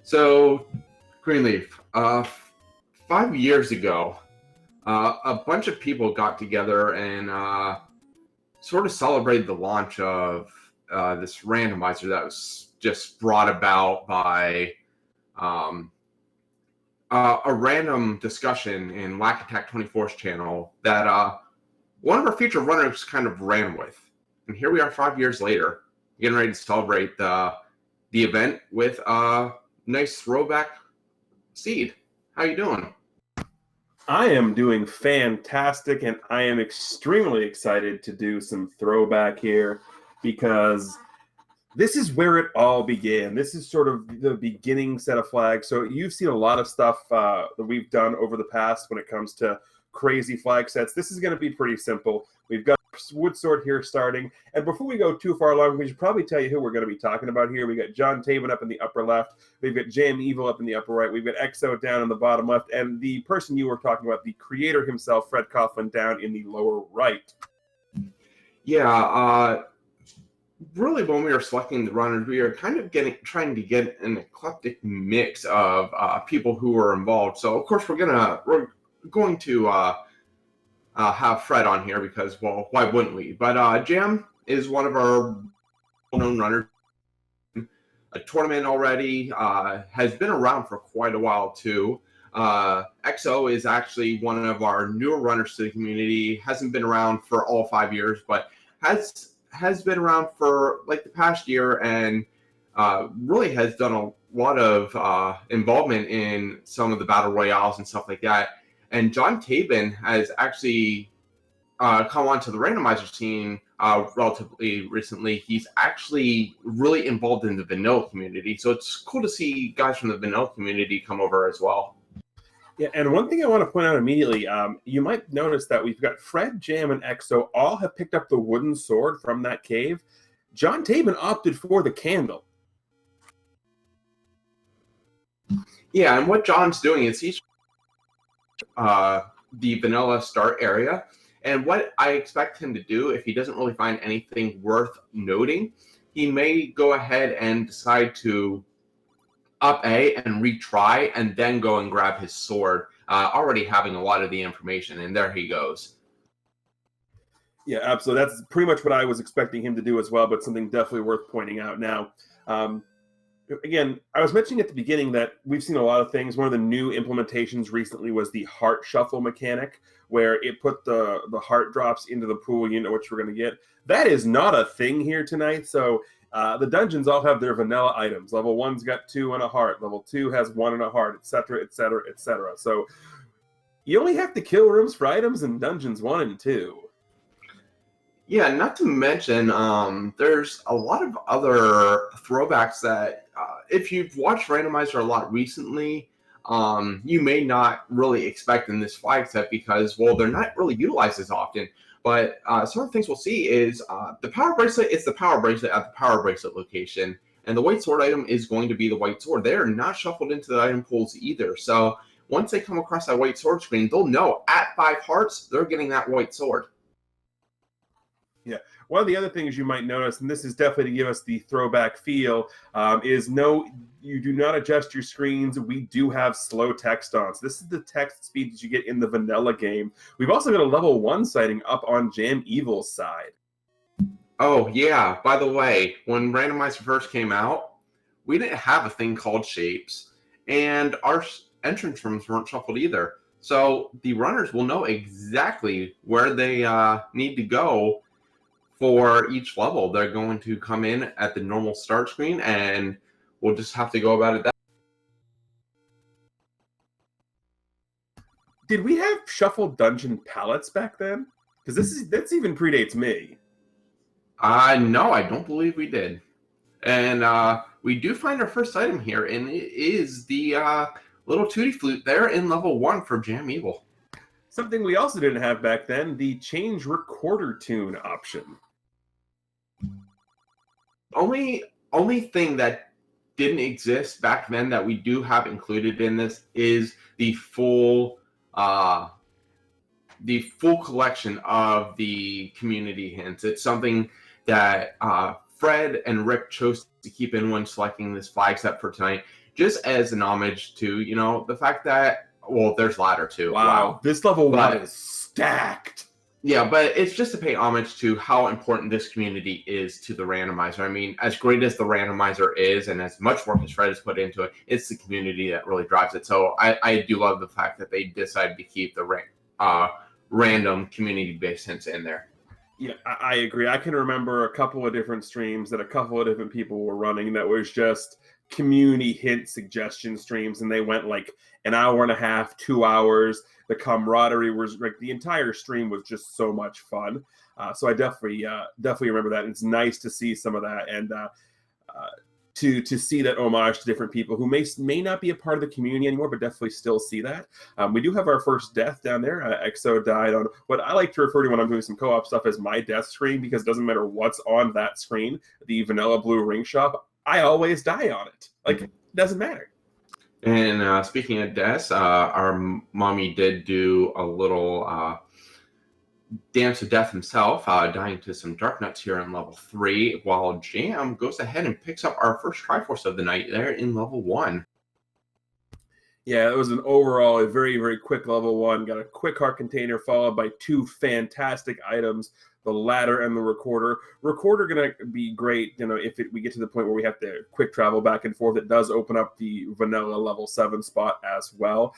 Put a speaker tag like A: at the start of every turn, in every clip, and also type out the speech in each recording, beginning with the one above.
A: So, Greenleaf, 5 years ago, a bunch of people got together and sort of celebrated the launch of this randomizer that was just brought about by um, a random discussion in Whack Attack 24's channel that one of our featured runners kind of ran with. And here we are 5 years later, getting ready to celebrate the event with a nice throwback seed. How you doing?
B: I am doing fantastic, and I am extremely excited to do some throwback here because this is where it all began. This is sort of the beginning set of flags. So you've seen a lot of stuff that we've done over the past when it comes to crazy flag sets. This is going to be pretty simple. We've got Wood Sword here starting. And before we go too far along, we should probably tell you who we're going to be talking about here. We got John Taven up in the upper left. We've got Jam Evil up in the upper right. We've got EXO down in the bottom left. And the person you were talking about, the creator himself, Fred Coughlin, down in the lower right.
A: Yeah, really when we were selecting the runners, we were kind of trying to get an eclectic mix of people who were involved. So of course we're going to have Fred on here because, well, why wouldn't we? But Jam is one of our well-known runners. A tournament already, has been around for quite a while too. EXO is actually one of our newer runners to the community. Hasn't been around for all 5 years, but has been around for like the past year and really has done a lot of involvement in some of the battle royales and stuff like that. And John Taben has actually come onto the randomizer scene relatively recently. He's actually really involved in the vanilla community, so it's cool to see guys from the vanilla community come over as well.
B: Yeah, and one thing I want to point out immediately, you might notice that we've got Fred, Jam, and EXO all have picked up the wooden sword from that cave. John Taben opted for the candle.
A: Yeah, and what John's doing is he's the vanilla start area, and what I expect him to do, if he doesn't really find anything worth noting, he may go ahead and decide to up A and retry and then go and grab his sword, already having a lot of the information, and there he goes.
B: Yeah, absolutely. That's pretty much what I was expecting him to do as well, but something definitely worth pointing out now. Again, I was mentioning at the beginning that we've seen a lot of things. One of the new implementations recently was the heart shuffle mechanic, where it put the heart drops into the pool. You know what you're going to get. That is not a thing here tonight. So the dungeons all have their vanilla items. Level 1's got 2 and a heart. Level 2 has 1 and a heart, etc., etc., etc. So you only have to kill rooms for items in dungeons 1 and 2.
A: Yeah, not to mention, there's a lot of other throwbacks that, if you've watched Randomizer a lot recently, you may not really expect in this flag set because, well, they're not really utilized as often. But some of the things we'll see is the power bracelet is the power bracelet at the power bracelet location, and the white sword item is going to be the white sword. They are not shuffled into the item pools either. So once they come across that white sword screen, they'll know at 5 hearts, they're getting that white sword.
B: Yeah. One of the other things you might notice, and this is definitely to give us the throwback feel, is no, you do not adjust your screens. We do have slow text on. So this is the text speed that you get in the vanilla game. We've also got a level 1 sighting up on Jam Evil's side.
A: Oh, yeah. By the way, when Randomizer first came out, we didn't have a thing called shapes, and our entrance rooms weren't shuffled either. So the runners will know exactly where they need to go for each level. They're going to come in at the normal start screen, and we'll just have to go about it that.
B: Did we have shuffled dungeon palettes back then? Because that's even predates me.
A: No, I don't believe we did. And we do find our first item here, and it is the little tutti flute there in level 1 for Jam Evil.
B: Something we also didn't have back then, the change recorder tune option.
A: Only thing that didn't exist back then that we do have included in this is the full collection of the community hints. It's something that Fred and Rick chose to keep in when selecting this flag set for tonight, just as an homage to, the fact that, well, there's ladder too.
B: Wow. This level
A: But-
B: 1 is stacked.
A: Yeah, but it's just to pay homage to how important this community is to the randomizer. I mean, as great as the randomizer is and as much work as Fred has put into it, it's the community that really drives it. So I do love the fact that they decided to keep the random community-based hints in there.
B: Yeah, I agree. I can remember a couple of different streams that a couple of different people were running that was just community hint suggestion streams, and they went like an hour and a half, 2 hours. The camaraderie was like the entire stream was just so much fun. So I definitely remember that. And it's nice to see some of that and to see that homage to different people who may not be a part of the community anymore, but definitely still see that. We do have our first death down there. EXO died on what I like to refer to when I'm doing some co-op stuff as my death screen, because it doesn't matter what's on that screen. The vanilla blue ring shop, I always die on it. Like, it doesn't matter.
A: And speaking of deaths, our mommy did do a little dance of death himself, dying to some dark nuts here in level 3, while Jam goes ahead and picks up our first Triforce of the night there in level 1.
B: Yeah, it was an overall a very, very quick level 1. Got a quick heart container followed by 2 fantastic items, the ladder and the recorder. Recorder going to be great, if we get to the point where we have to quick travel back and forth. It does open up the vanilla level 7 spot as well.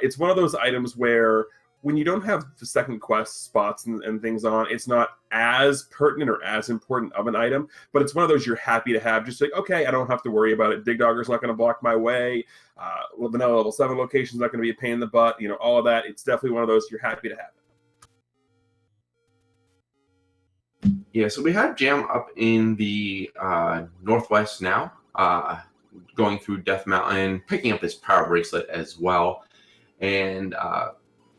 B: It's one of those items where when you don't have the second quest spots and things on, it's not as pertinent or as important of an item, but it's one of those you're happy to have. Just like, okay, I don't have to worry about it. Dig Dogger's not going to block my way. Vanilla level 7 location's not going to be a pain in the butt. All of that. It's definitely one of those you're happy to have.
A: Yeah, so we have Jam up in the northwest now, going through Death Mountain, picking up his power bracelet as well. And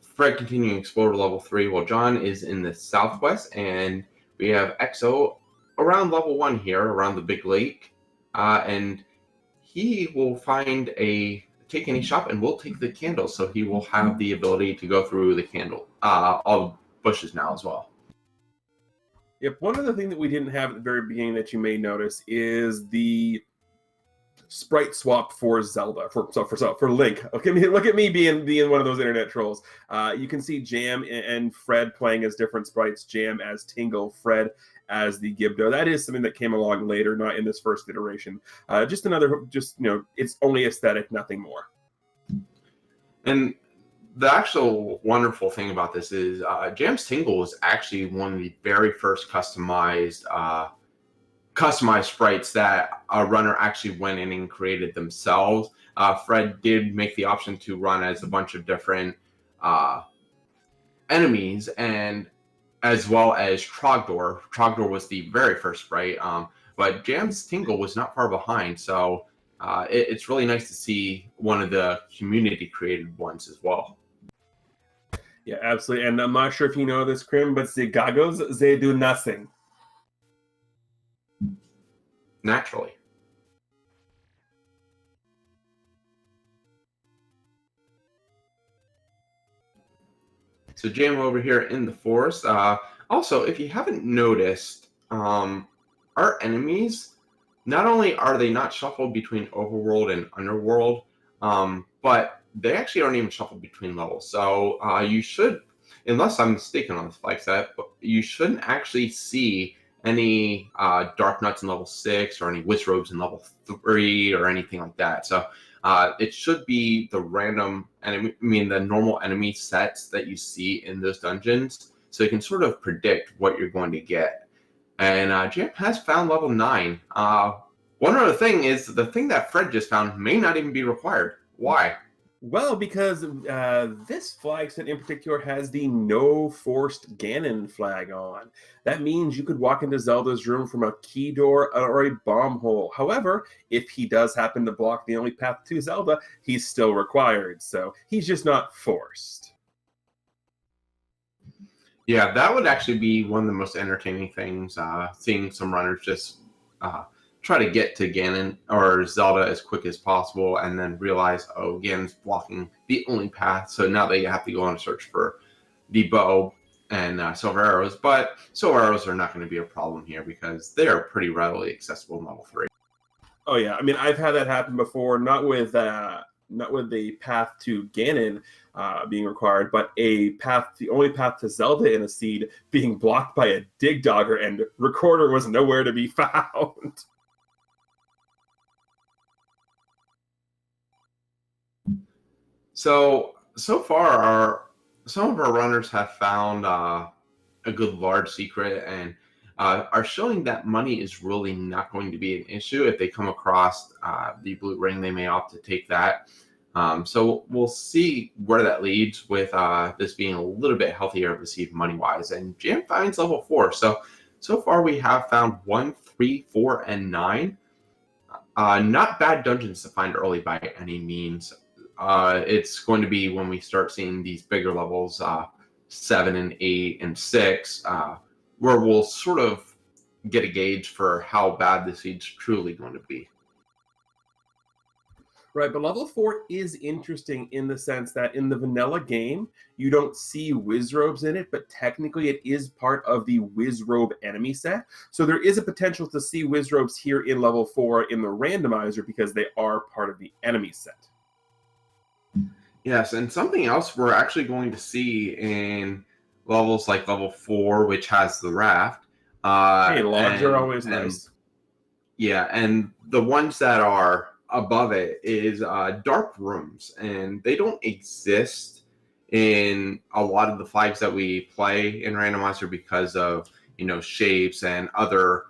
A: Fred continuing to explore to level 3, while John is in the southwest, and we have EXO around level 1 here, around the big lake, and he will find take any shop and will take the candle, so he will have the ability to go through the candle, all the bushes now as well.
B: Yep, one other thing that we didn't have at the very beginning that you may notice is the sprite swap for Zelda, for Link. Okay, look at me being one of those internet trolls. You can see Jam and Fred playing as different sprites. Jam as Tingle, Fred as the Gibdo. That is something that came along later, not in this first iteration. It's only aesthetic, nothing more.
A: And the actual wonderful thing about this is Jam's Tingle was actually one of the very first customized sprites that a runner actually went in and created themselves. Fred did make the option to run as a bunch of different enemies, and as well as Trogdor. Trogdor was the very first sprite, but Jam's Tingle was not far behind, so it's really nice to see one of the community-created ones as well.
B: Yeah, absolutely. And I'm not sure if you know this, Krim, but the Gagos, they do nothing.
A: Naturally. So Jam over here in the forest. Also, if you haven't noticed, our enemies, not only are they not shuffled between overworld and underworld, but they actually aren't even shuffled between levels. So you should, unless I'm mistaken on this flag set, but you shouldn't actually see any Dark Nuts in level 6 or any Witch Robes in level 3 or anything like that. So it should be the random enemy, the normal enemy sets that you see in those dungeons, so you can sort of predict what you're going to get. And Jam has found level 9. One other thing is the thing that Fred just found may not even be required. Why?
B: Well, because this flag set in particular has the no forced Ganon flag on. That means you could walk into Zelda's room from a key door or a bomb hole. However, if he does happen to block the only path to Zelda, he's still required. So he's just not forced.
A: Yeah, that would actually be one of the most entertaining things, seeing some runners just try to get to Ganon or Zelda as quick as possible and then realize, oh, Ganon's blocking the only path, so now they have to go on a search for the bow. and silver arrows, but silver arrows are not going to be a problem here because they are pretty readily accessible in level 3.
B: Oh yeah, I mean I've had that happen before, not with the path to Ganon being required, but the only path to Zelda in a seed being blocked by a dig dogger, and Recorder was nowhere to be found.
A: So far, some of our runners have found a good large secret and are showing that money is really not going to be an issue. If they come across the blue ring, they may opt to take that. So we'll see where that leads with this being a little bit healthier of a seed money-wise. And Jam finds level 4. So far we have found 1, 3, 4, and 9. Not bad dungeons to find early by any means. It's going to be when we start seeing these bigger levels, 7 and 8 and 6, where we'll sort of get a gauge for how bad the seed's truly going to be.
B: Right, but level 4 is interesting in the sense that in the vanilla game, you don't see Wizrobes in it, but technically it is part of the Wizrobe enemy set. So there is a potential to see Wizrobes here in level 4 in the randomizer because they are part of the enemy set.
A: Yes, and something else we're actually going to see in levels like level 4, which has the raft.
B: Hey, logs are always nice.
A: Yeah, and the ones that are above it is dark rooms, and they don't exist in a lot of the flags that we play in randomizer because of shapes and other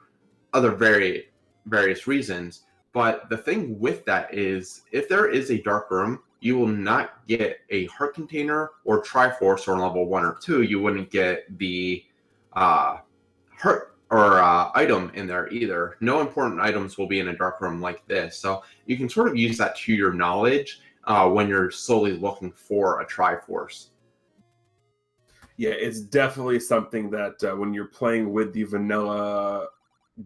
A: various reasons. But the thing with that is, if there is a dark room, you will not get a heart container or Triforce or level 1 or 2. You wouldn't get the heart or item in there either. No important items will be in a dark room like this. So you can sort of use that to your knowledge when you're slowly looking for a Triforce.
B: Yeah, it's definitely something that when you're playing with the vanilla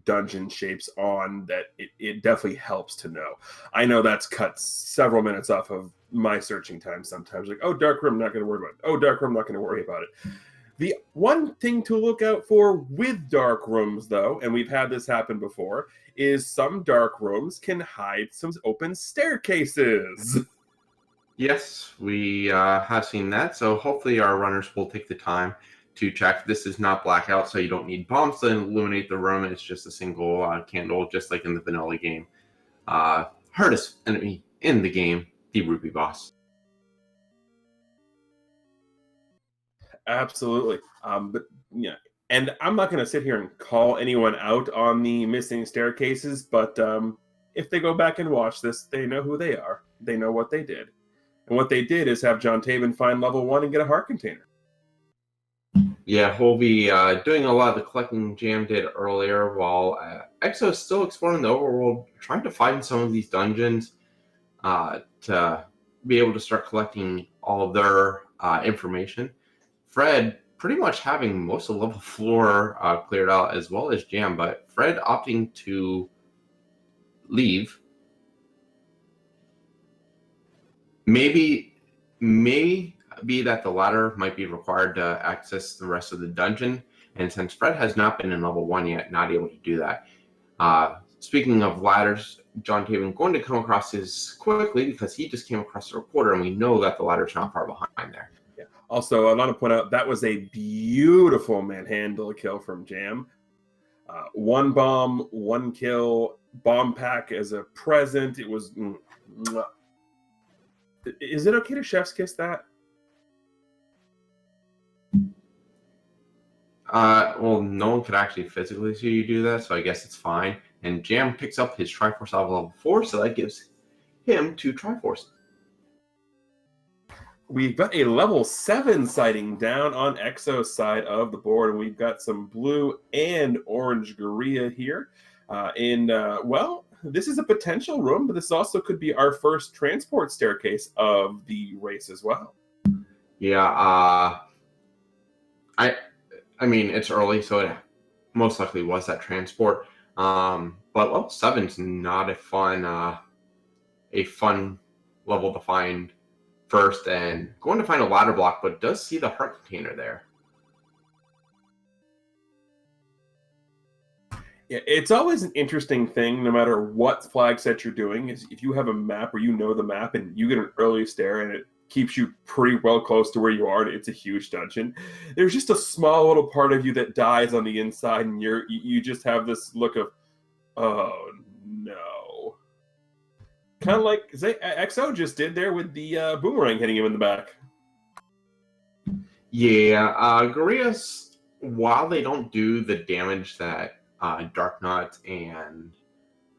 B: dungeon shapes on, that it definitely helps to know. I know that's cut several minutes off of my searching time sometimes. Like, oh, dark room, not going to worry about it. Oh, dark room, not going to worry about it. The one thing to look out for with dark rooms, though, and we've had this happen before, is some dark rooms can hide some open staircases.
A: Yes, we have seen that. So hopefully our runners will take the time to check. This is not blackout, so you don't need bombs to illuminate the room. It's just a single candle, just like in the vanilla game. Hardest enemy in the game, the Rupee boss.
B: Absolutely. But yeah, and I'm not going to sit here and call anyone out on the missing staircases, but if they go back and watch this, they know who they are. They know what they did. And what they did is have John Tabin find level 1 and get a heart container.
A: Yeah, we'll be doing a lot of the collecting Jam did earlier, while Exo is still exploring the overworld, trying to find some of these dungeons to be able to start collecting all of their information. Fred pretty much having most of level 4 cleared out, as well as Jam, but Fred opting to leave. May be that the ladder might be required to access the rest of the dungeon, and since Fred has not been in level 1 yet, not able to do that. Speaking of ladders, John Taven going to come across this quickly because he just came across the recorder, and we know that the ladder's not far behind there.
B: Yeah. Also, I want to point out that was a beautiful manhandle kill from Jam. 1 bomb, 1 kill, bomb pack as a present. It was. Is it okay to chef's kiss that?
A: Well, no one could actually physically see you do that, so I guess it's fine. And Jam picks up his Triforce out of level 4, so that gives him 2 Triforce.
B: We've got a level 7 sighting down on Exo's side of the board, and we've got some blue and orange Gorilla here. Well, this is a potential room, but this also could be our first transport staircase of the race as well.
A: Yeah, I mean, it's early, so it most likely was that transport. But level 7's not a fun level to find first, and going to find a ladder block, but does see the heart container there.
B: Yeah, it's always an interesting thing, no matter what flag set you're doing, is if you have a map where you know the map and you get an early stare and it keeps you pretty well close to where you are, and it's a huge dungeon. There's just a small little part of you that dies on the inside, and you just have this look of, oh no. Kind of like XO just did there with the boomerang hitting him in the back.
A: Yeah, Gorias, while they don't do the damage that Dark Knot and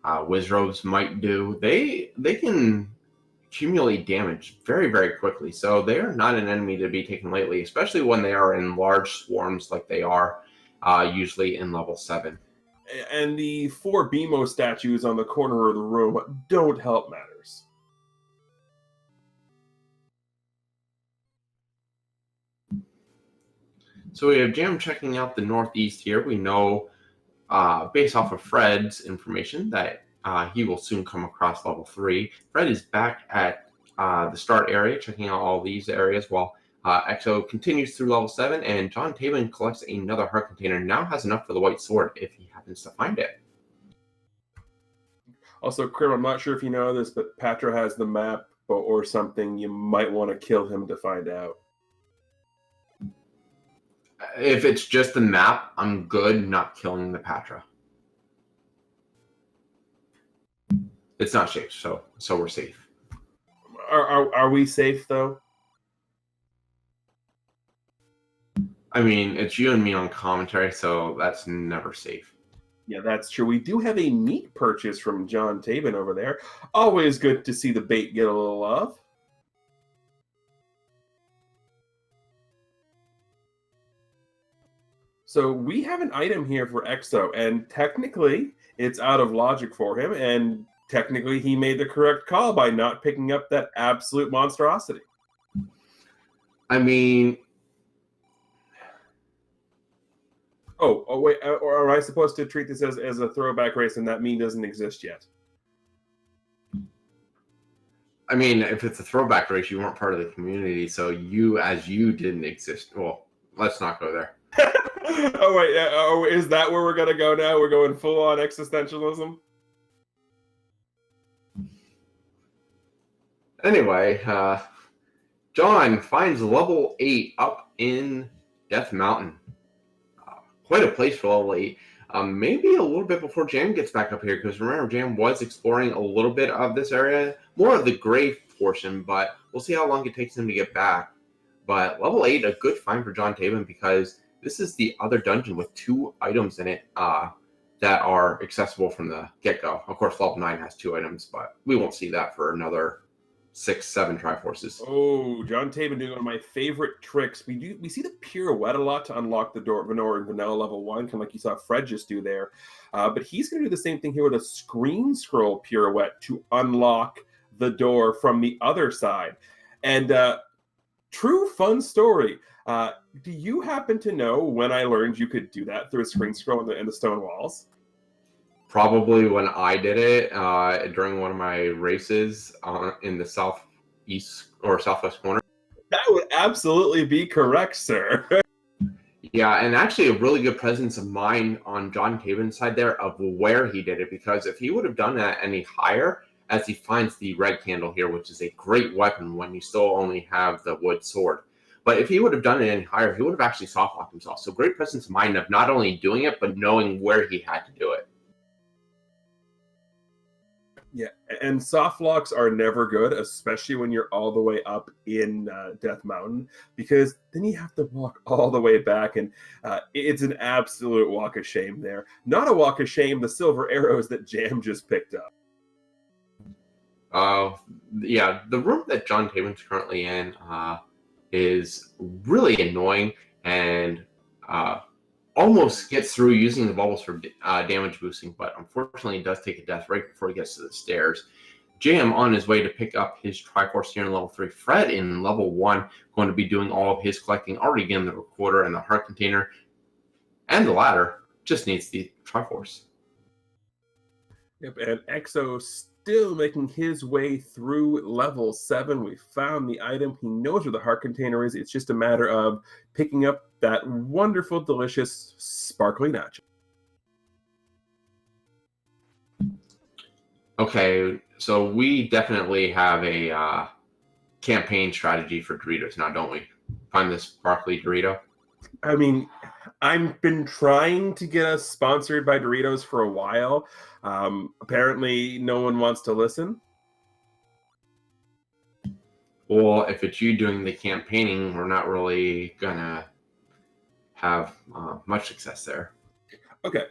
A: Wizrobes might do, they can accumulate damage very, very quickly. So they are not an enemy to be taken lightly, especially when they are in large swarms like they are usually in level 7.
B: And the 4 BMO statues on the corner of the room don't help matters.
A: So we have Jam checking out the northeast here. We know, based off of Fred's information, that he will soon come across level 3. Fred is back at the start area, checking out all these areas, while Exo continues through level 7, and John Tabin collects another heart container. Now has enough for the white sword if he happens to find it.
B: Also, Krim, I'm not sure if you know this, but Patra has the map or something. You might want to kill him to find out.
A: If it's just the map, I'm good not killing the Patra. It's not safe, so we're safe.
B: Are we safe, though?
A: I mean, it's you and me on commentary, so that's never safe.
B: Yeah, that's true. We do have a meat purchase from John Tabin over there. Always good to see the bait get a little love. So we have an item here for Exo, and technically it's out of logic for him, and technically he made the correct call by not picking up that absolute monstrosity.
A: I mean...
B: Oh wait, or am I supposed to treat this as a throwback race and that meme doesn't exist yet?
A: I mean, if it's a throwback race, you weren't part of the community, so you didn't exist. Well, let's not go there.
B: Oh wait, is that where we're gonna go now? We're going full on existentialism.
A: Anyway, John finds level 8 up in Death Mountain. Quite a place for level 8. Maybe a little bit before Jam gets back up here, because remember, Jam was exploring a little bit of this area, more of the grave portion, but we'll see how long it takes him to get back. But level 8, a good find for John Tabin, because this is the other dungeon with 2 items in it that are accessible from the get-go. Of course, level 9 has 2 items, but we won't see that for another 6-7 Triforces.
B: Oh, John Tabin doing one of my favorite tricks. We see the pirouette a lot to unlock the door Venor and Vanilla level 1, kind of like you saw Fred just do there. But he's going to do the same thing here with a screen scroll pirouette to unlock the door from the other side. And true fun story. Do you happen to know when I learned you could do that through a screen scroll in the stone walls?
A: Probably when I did it during one of my races in the southeast or southwest corner.
B: That would absolutely be correct, sir.
A: Yeah, and actually a really good presence of mind on John Tabin's side there of where he did it, because if he would have done that any higher, as he finds the red candle here, which is a great weapon when you still only have the wood sword. But if he would have done it any higher, he would have actually soft-locked himself. So great presence of mind of not only doing it, but knowing where he had to do it.
B: Yeah, and soft locks are never good, especially when you're all the way up in Death Mountain, because then you have to walk all the way back, and it's an absolute walk of shame there. Not a walk of shame, the silver arrows that Jam just picked up.
A: Yeah, the room that John Tabin's currently in is really annoying, and almost gets through using the bubbles for damage boosting, but unfortunately it does take a death right before he gets to the stairs. Jam on his way to pick up his Triforce here in level 3. Fred in level 1 going to be doing all of his collecting, already getting the recorder and the heart container and the ladder. Just needs the Triforce.
B: Yep, and Exo still making his way through level 7. We found the item. He knows where the heart container is. It's just a matter of picking up that wonderful, delicious, sparkly nacho.
A: Okay, so we definitely have a campaign strategy for Doritos now, don't we? Find this sparkly Dorito.
B: I mean, I've been trying to get us sponsored by Doritos for a while. Apparently, no one wants to listen.
A: Well, if it's you doing the campaigning, we're not really gonna have much success there.
B: Okay.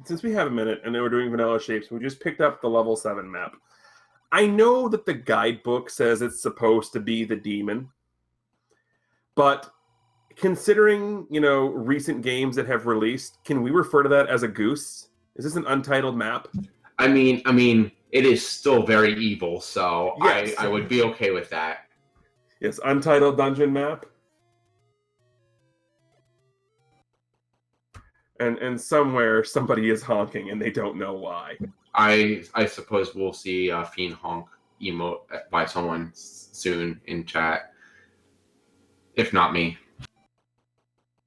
B: Since we have a minute and then we're doing vanilla shapes, we just picked up the level 7 map. I know that the guidebook says it's supposed to be the demon, but considering, recent games that have released, can we refer to that as a goose? Is this an untitled map?
A: I mean, it is still very evil, so
B: Yes.
A: I would be okay with that.
B: Yes, untitled dungeon map. And somewhere somebody is honking and they don't know why.
A: I suppose we'll see a Fiend Honk emote by someone soon in chat. If not me.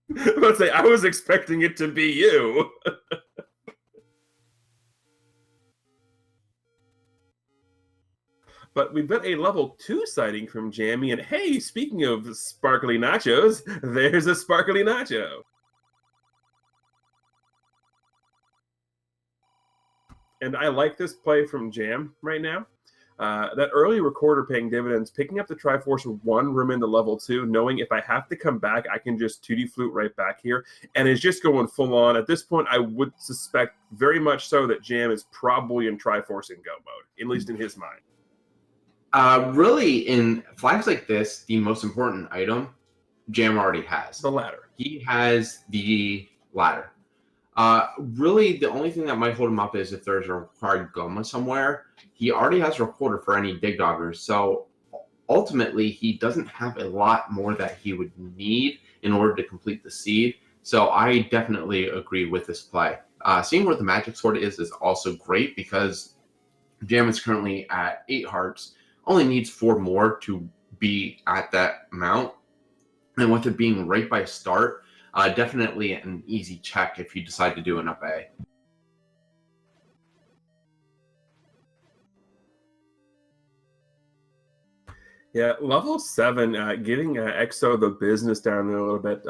B: Let's say I was expecting it to be you. But we've got a level 2 sighting from Jammy, and hey, speaking of sparkly nachos, there's a sparkly nacho. And I like this play from Jam right now. That early recorder paying dividends, picking up the Triforce with 1 room into level 2, knowing if I have to come back, I can just 2D flute right back here, and is just going full on. At this point, I would suspect very much so that Jam is probably in Triforce and go mode, at least in his mind.
A: Really, in flags like this, the most important item, Jam already has.
B: The ladder.
A: He has the ladder. Really, the only thing that might hold him up is if there's a required Goma somewhere. He already has a recorder for any Dig Doggers, so ultimately, he doesn't have a lot more that he would need in order to complete the seed. So I definitely agree with this play. Seeing where the Magic Sword is also great because Jam is currently at 8 hearts, only needs 4 more to be at that amount. And with it being right by start, definitely an easy check if you decide to do an up A.
B: Yeah, level 7, getting EXO the business down there a little bit.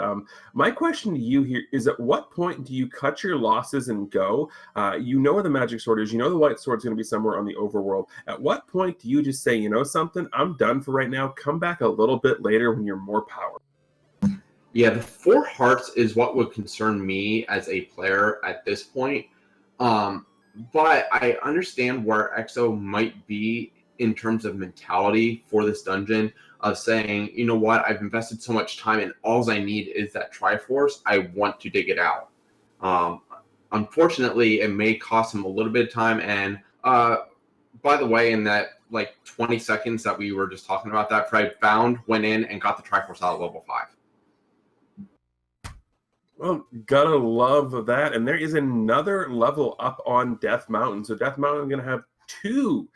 B: My question to you here is, at what point do you cut your losses and go? You know where the Magic Sword is. You know the White Sword's going to be somewhere on the overworld. At what point do you just say, you know something, I'm done for right now. Come back a little bit later when you're more powerful?
A: Yeah, the 4 hearts is what would concern me as a player at this point. But I understand where EXO might be in terms of mentality for this dungeon, of saying, you know what, I've invested so much time and all I need is that Triforce. I want to dig it out. Unfortunately, it may cost him a little bit of time. And by the way, in that like 20 seconds that we were just talking about, that Fred found, went in and got the Triforce out of level 5.
B: Well, gotta love that. And there is another level up on Death Mountain. So Death Mountain is going to have 2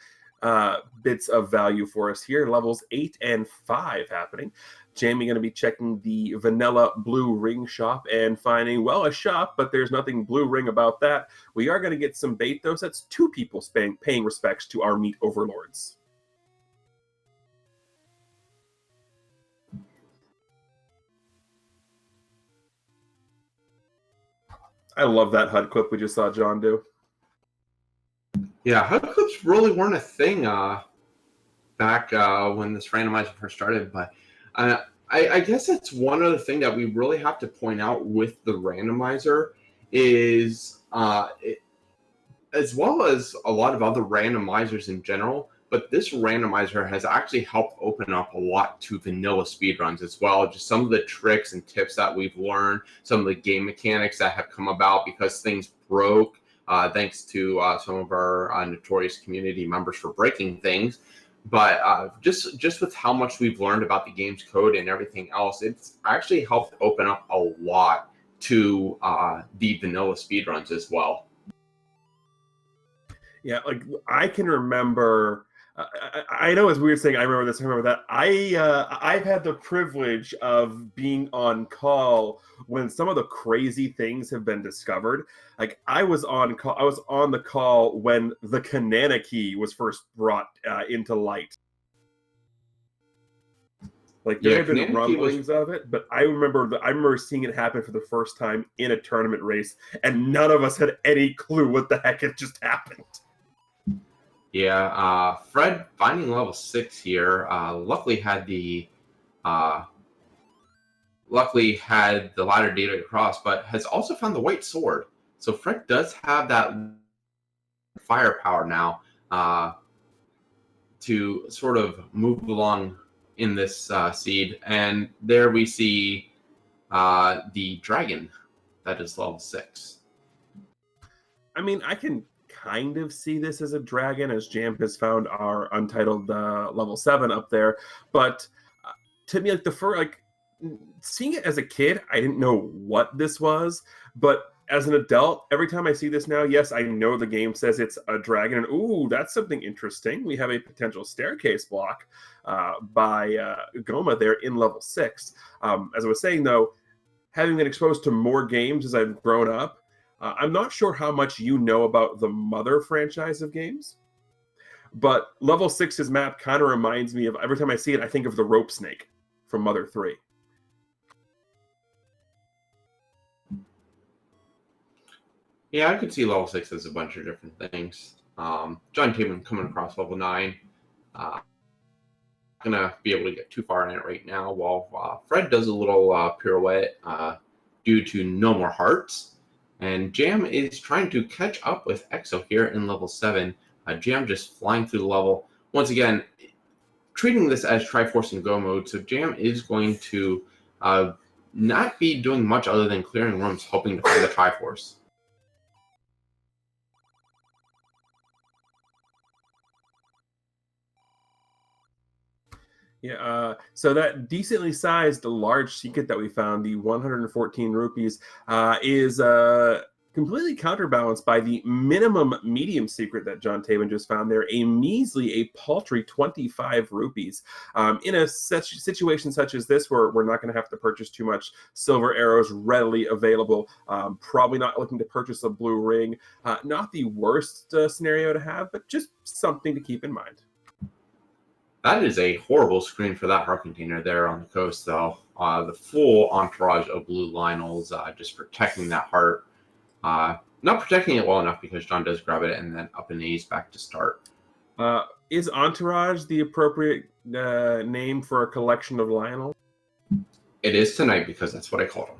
B: bits of value for us here, levels 8 and 5 happening. Jamie going to be checking the vanilla blue ring shop and finding, well, a shop, but there's nothing blue ring about that. We are going to get some bait, though. So that's 2 people paying respects to our meat overlords. I love that HUD clip we just saw John do.
A: Yeah, HUD clips really weren't a thing back when this randomizer first started, but I guess that's one other thing that we really have to point out with the randomizer is, as well as a lot of other randomizers in general, but this randomizer has actually helped open up a lot to vanilla speedruns as well. Just some of the tricks and tips that we've learned, some of the game mechanics that have come about because things broke, thanks to some of our notorious community members for breaking things. But just with how much we've learned about the game's code and everything else, it's actually helped open up a lot to the vanilla speedruns as well.
B: Yeah, like I can remember I know it's weird saying I remember this, I remember that. I've had the privilege of being on call when some of the crazy things have been discovered. Like I was on call, I was on the call when the Kanana key was first brought into light. Like there
A: Yeah,
B: had been
A: Kananaki was.
B: rumblings of it, but I remember seeing it happen for the first time in a tournament race, and none of us had any clue what the heck had just happened.
A: Yeah, Fred finding level 6 here. Uh, luckily had the ladder data across, but has also found the white sword. So Fred does have that firepower now to sort of move along in this seed. And there we see the dragon that is level 6.
B: I mean, I can kind of see this as a dragon, as Jam has found our untitled level 7 up there. But to me, like seeing it as a kid, I didn't know what this was. But as an adult, every time I see this now, yes, I know the game says it's a dragon, and ooh, that's something interesting. We have a potential staircase block by Goma there in level 6. As I was saying, though, having been exposed to more games as I've grown up, I'm not sure how much you know about the Mother franchise of games, but level 6's map kind of reminds me of, every time I see it, I think of the rope snake from Mother 3.
A: Yeah, I could see level 6 as a bunch of different things. John Taman coming across level 9. Gonna be able to get too far in it right now, while Fred does a little pirouette due to no more hearts. And Jam is trying to catch up with Exo here in level 7. Jam just flying through the level. Once again, treating this as Triforce and Go mode, so Jam is going to not be doing much other than clearing rooms, hoping to find the Triforce.
B: Yeah, so that decently sized large secret that we found, the 114 rupees, is completely counterbalanced by the minimum medium secret that John Taven just found there, a paltry 25 rupees. In a situation such as this, where we're not going to have to purchase too much silver arrows readily available, probably not looking to purchase a blue ring, not the worst scenario to have, but just something to keep in mind.
A: That is a horrible screen for that heart container there on the coast, though. The full entourage of blue Lionels just protecting that heart. Not protecting it well enough because John does grab it and then up and knees back to start.
B: Is Entourage the appropriate name for a collection of Lionels?
A: It is tonight because that's what I called them.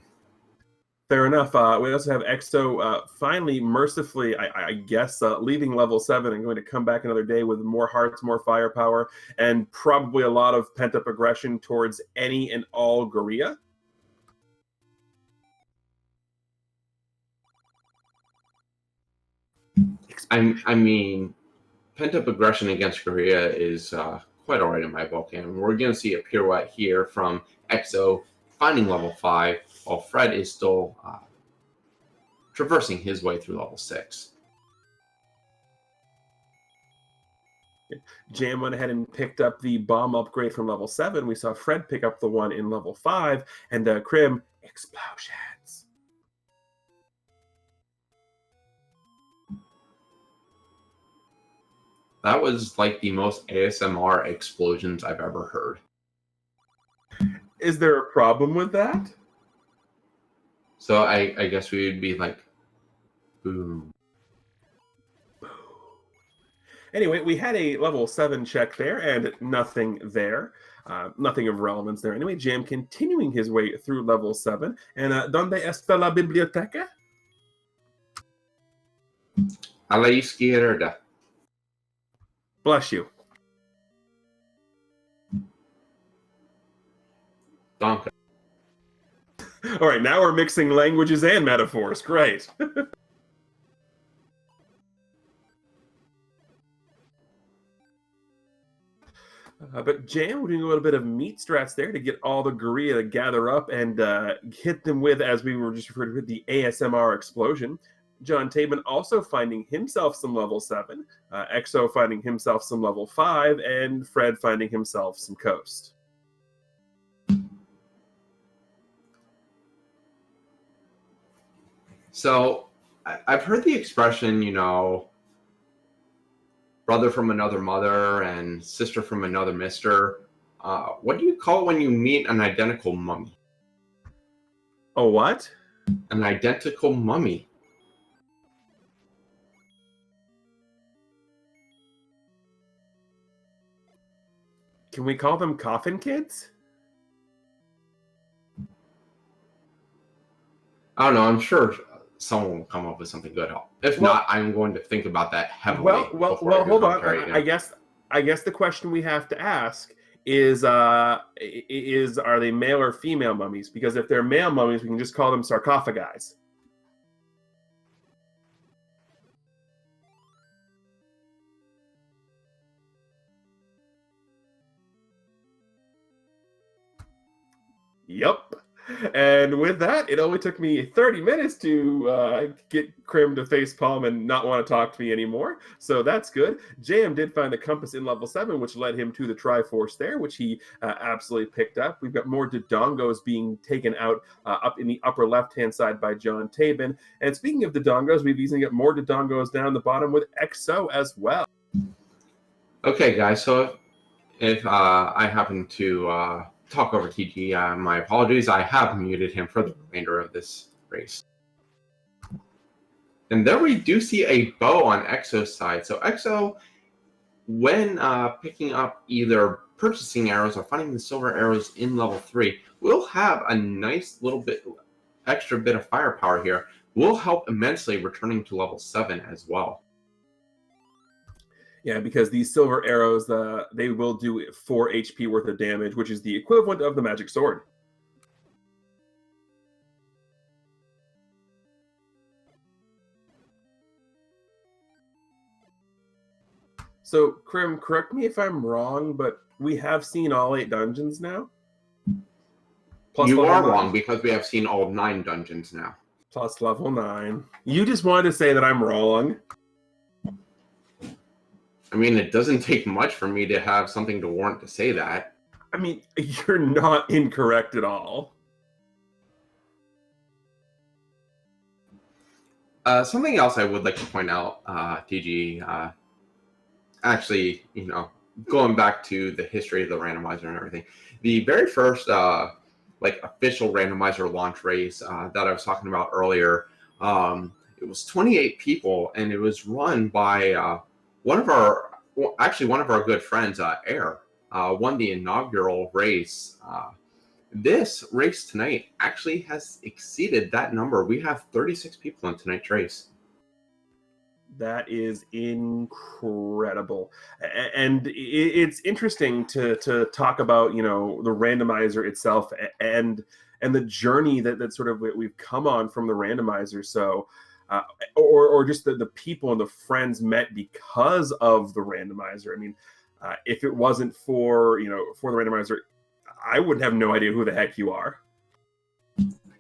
B: Fair enough. We also have Exo finally, mercifully, I guess, leaving level 7 and going to come back another day with more hearts, more firepower, and probably a lot of pent-up aggression towards any and all Guerrilla.
A: I mean, pent-up aggression against Guerrilla is quite all right in my book, and we're going to see a pirouette here from Exo finding level 5, while Fred is still traversing his way through level 6.
B: Jam went ahead and picked up the bomb upgrade from level 7. We saw Fred pick up the one in level 5, and Krim, explosions.
A: That was like the most ASMR explosions I've ever heard.
B: Is there a problem with that?
A: So I guess we would be like, boom.
B: Anyway, we had a level 7 check there and nothing there. Nothing of relevance there. Anyway, Jam continuing his way through level 7. And ¿dónde está la biblioteca?
A: A la izquierda.
B: Bless you.
A: Donka.
B: All right, now we're mixing languages and metaphors. Great. But Jam, we're doing a little bit of meat strats there to get all the Guerrilla to gather up and hit them with, as we were just referred to, the ASMR explosion. John Tabin also finding himself some level 7, Exo finding himself some level 5, and Fred finding himself some coast.
A: So I've heard the expression, brother from another mother and sister from another mister. What do you call it when you meet an identical mummy?
B: Oh, what?
A: An identical mummy.
B: Can we call them coffin kids?
A: I don't know. I'm sure someone will come up with something good. If not, I'm going to think about that heavily.
B: Well, hold on. I guess the question we have to ask is are they male or female mummies? Because if they're male mummies, we can just call them sarcophagi. Yep. And with that, it only took me 30 minutes to get Krim to facepalm and not want to talk to me anymore. So that's good. JM did find the compass in level 7, which led him to the Triforce there, which he absolutely picked up. We've got more Dodongos being taken out up in the upper left-hand side by John Tabin. And speaking of Dodongos, we've easily got more Dodongos down the bottom with Exo as well.
A: Okay, guys. So if I happen to talk over TG, my apologies. I have muted him for the remainder of this race. And there we do see a bow on Exo's side. So Exo, when picking up either purchasing arrows or finding the silver arrows in level 3, will have a nice little bit extra bit of firepower here. Will help immensely returning to level 7 as well.
B: Yeah, because these silver arrows, they will do 4 HP worth of damage, which is the equivalent of the magic sword. So, Krim, correct me if I'm wrong, but we have seen all 8 dungeons now?
A: Plus you are wrong, because we have seen all 9 dungeons now.
B: Plus level 9. You just wanted to say that I'm wrong.
A: I mean, it doesn't take much for me to have something to warrant to say that.
B: I mean, you're not incorrect at all.
A: Something else I would like to point out, TG, actually, going back to the history of the randomizer and everything, the very first, official randomizer launch race that I was talking about earlier, it was 28 people, and it was run by one of our good friends, Air, won the inaugural race. This race tonight actually has exceeded that number. We have 36 people in tonight's race.
B: That is incredible. And it's interesting to talk about, the randomizer itself and the journey that sort of we've come on from the randomizer. So, or just the people and the friends met because of the randomizer. I mean, if it wasn't for the randomizer, I would have no idea who the heck you are.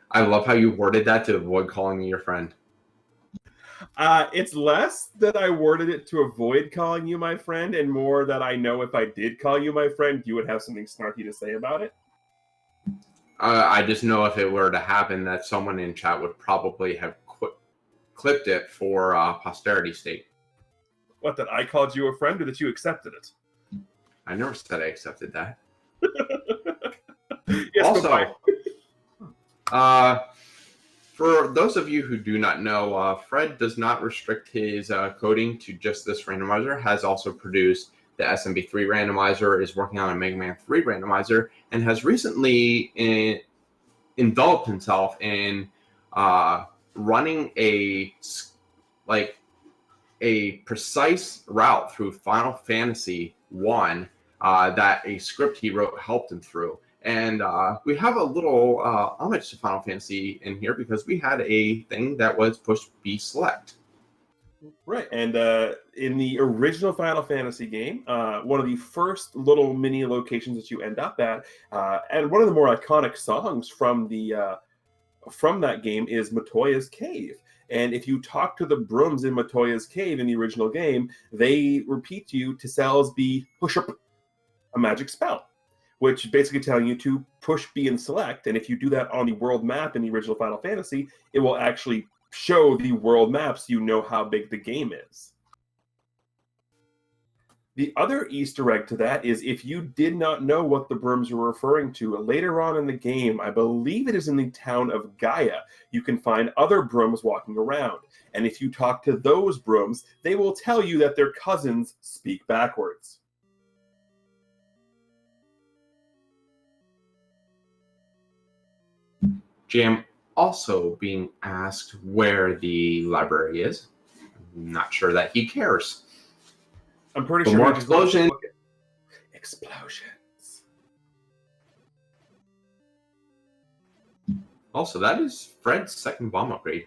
A: I love how you worded that to avoid calling me your friend.
B: It's less that I worded it to avoid calling you my friend, and more that I know if I did call you my friend, you would have something snarky to say about it.
A: I just know if it were to happen that someone in chat would probably have clipped it for posterity's sake.
B: What, that I called you a friend, or that you accepted it?
A: I never said I accepted that.
B: Yes,
A: also, for those of you who do not know, Fred does not restrict his coding to just this randomizer, has also produced the SMB3 randomizer, is working on a Mega Man 3 randomizer, and has recently enveloped himself in running a precise route through Final Fantasy 1 that a script he wrote helped him through. And we have a little homage to Final Fantasy in here because we had a thing that was push B select.
B: Right, and in the original Final Fantasy game, one of the first little mini locations that you end up at, and one of the more iconic songs from that game is Matoya's Cave. And if you talk to the brooms in Matoya's cave in the original game, they repeat to you to Salsby push up a magic spell, which is basically telling you to push B and select. And if you do that on the world map in the original Final Fantasy, it will actually show the world map so you know how big the game is. The other Easter egg to that is if you did not know what the brooms were referring to, later on in the game, I believe it is in the town of Gaia, you can find other brooms walking around. And if you talk to those brooms, they will tell you that their cousins speak backwards.
A: Jam also being asked where the library is. I'm not sure that he cares.
B: I'm pretty
A: But
B: sure
A: more explosions.
B: Explosions.
A: Also, that is Fred's second bomb upgrade,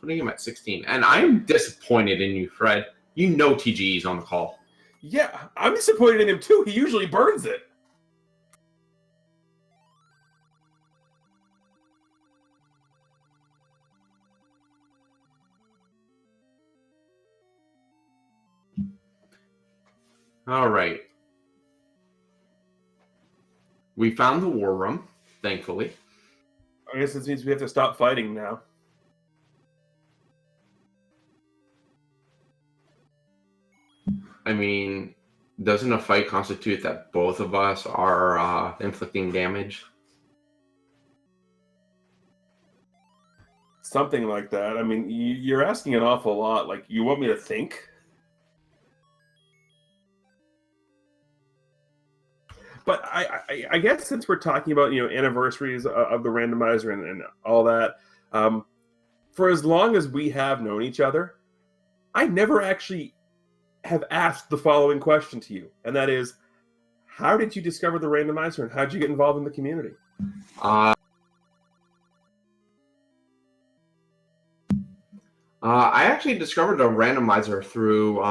A: putting him at 16. And I'm disappointed in you, Fred. You know TGE's on the call.
B: Yeah, I'm disappointed in him too. He usually burns it.
A: All right. We found the war room, thankfully.
B: I guess this means we have to stop fighting now.
A: I mean, doesn't a fight constitute that both of us are inflicting damage?
B: Something like that. I mean, you're asking an awful lot. Like, you want me to think? But I guess since we're talking about, anniversaries of the randomizer and all that, for as long as we have known each other, I never actually have asked the following question to you, and that is, how did you discover the randomizer and how did you get involved in the community?
A: I actually discovered a randomizer through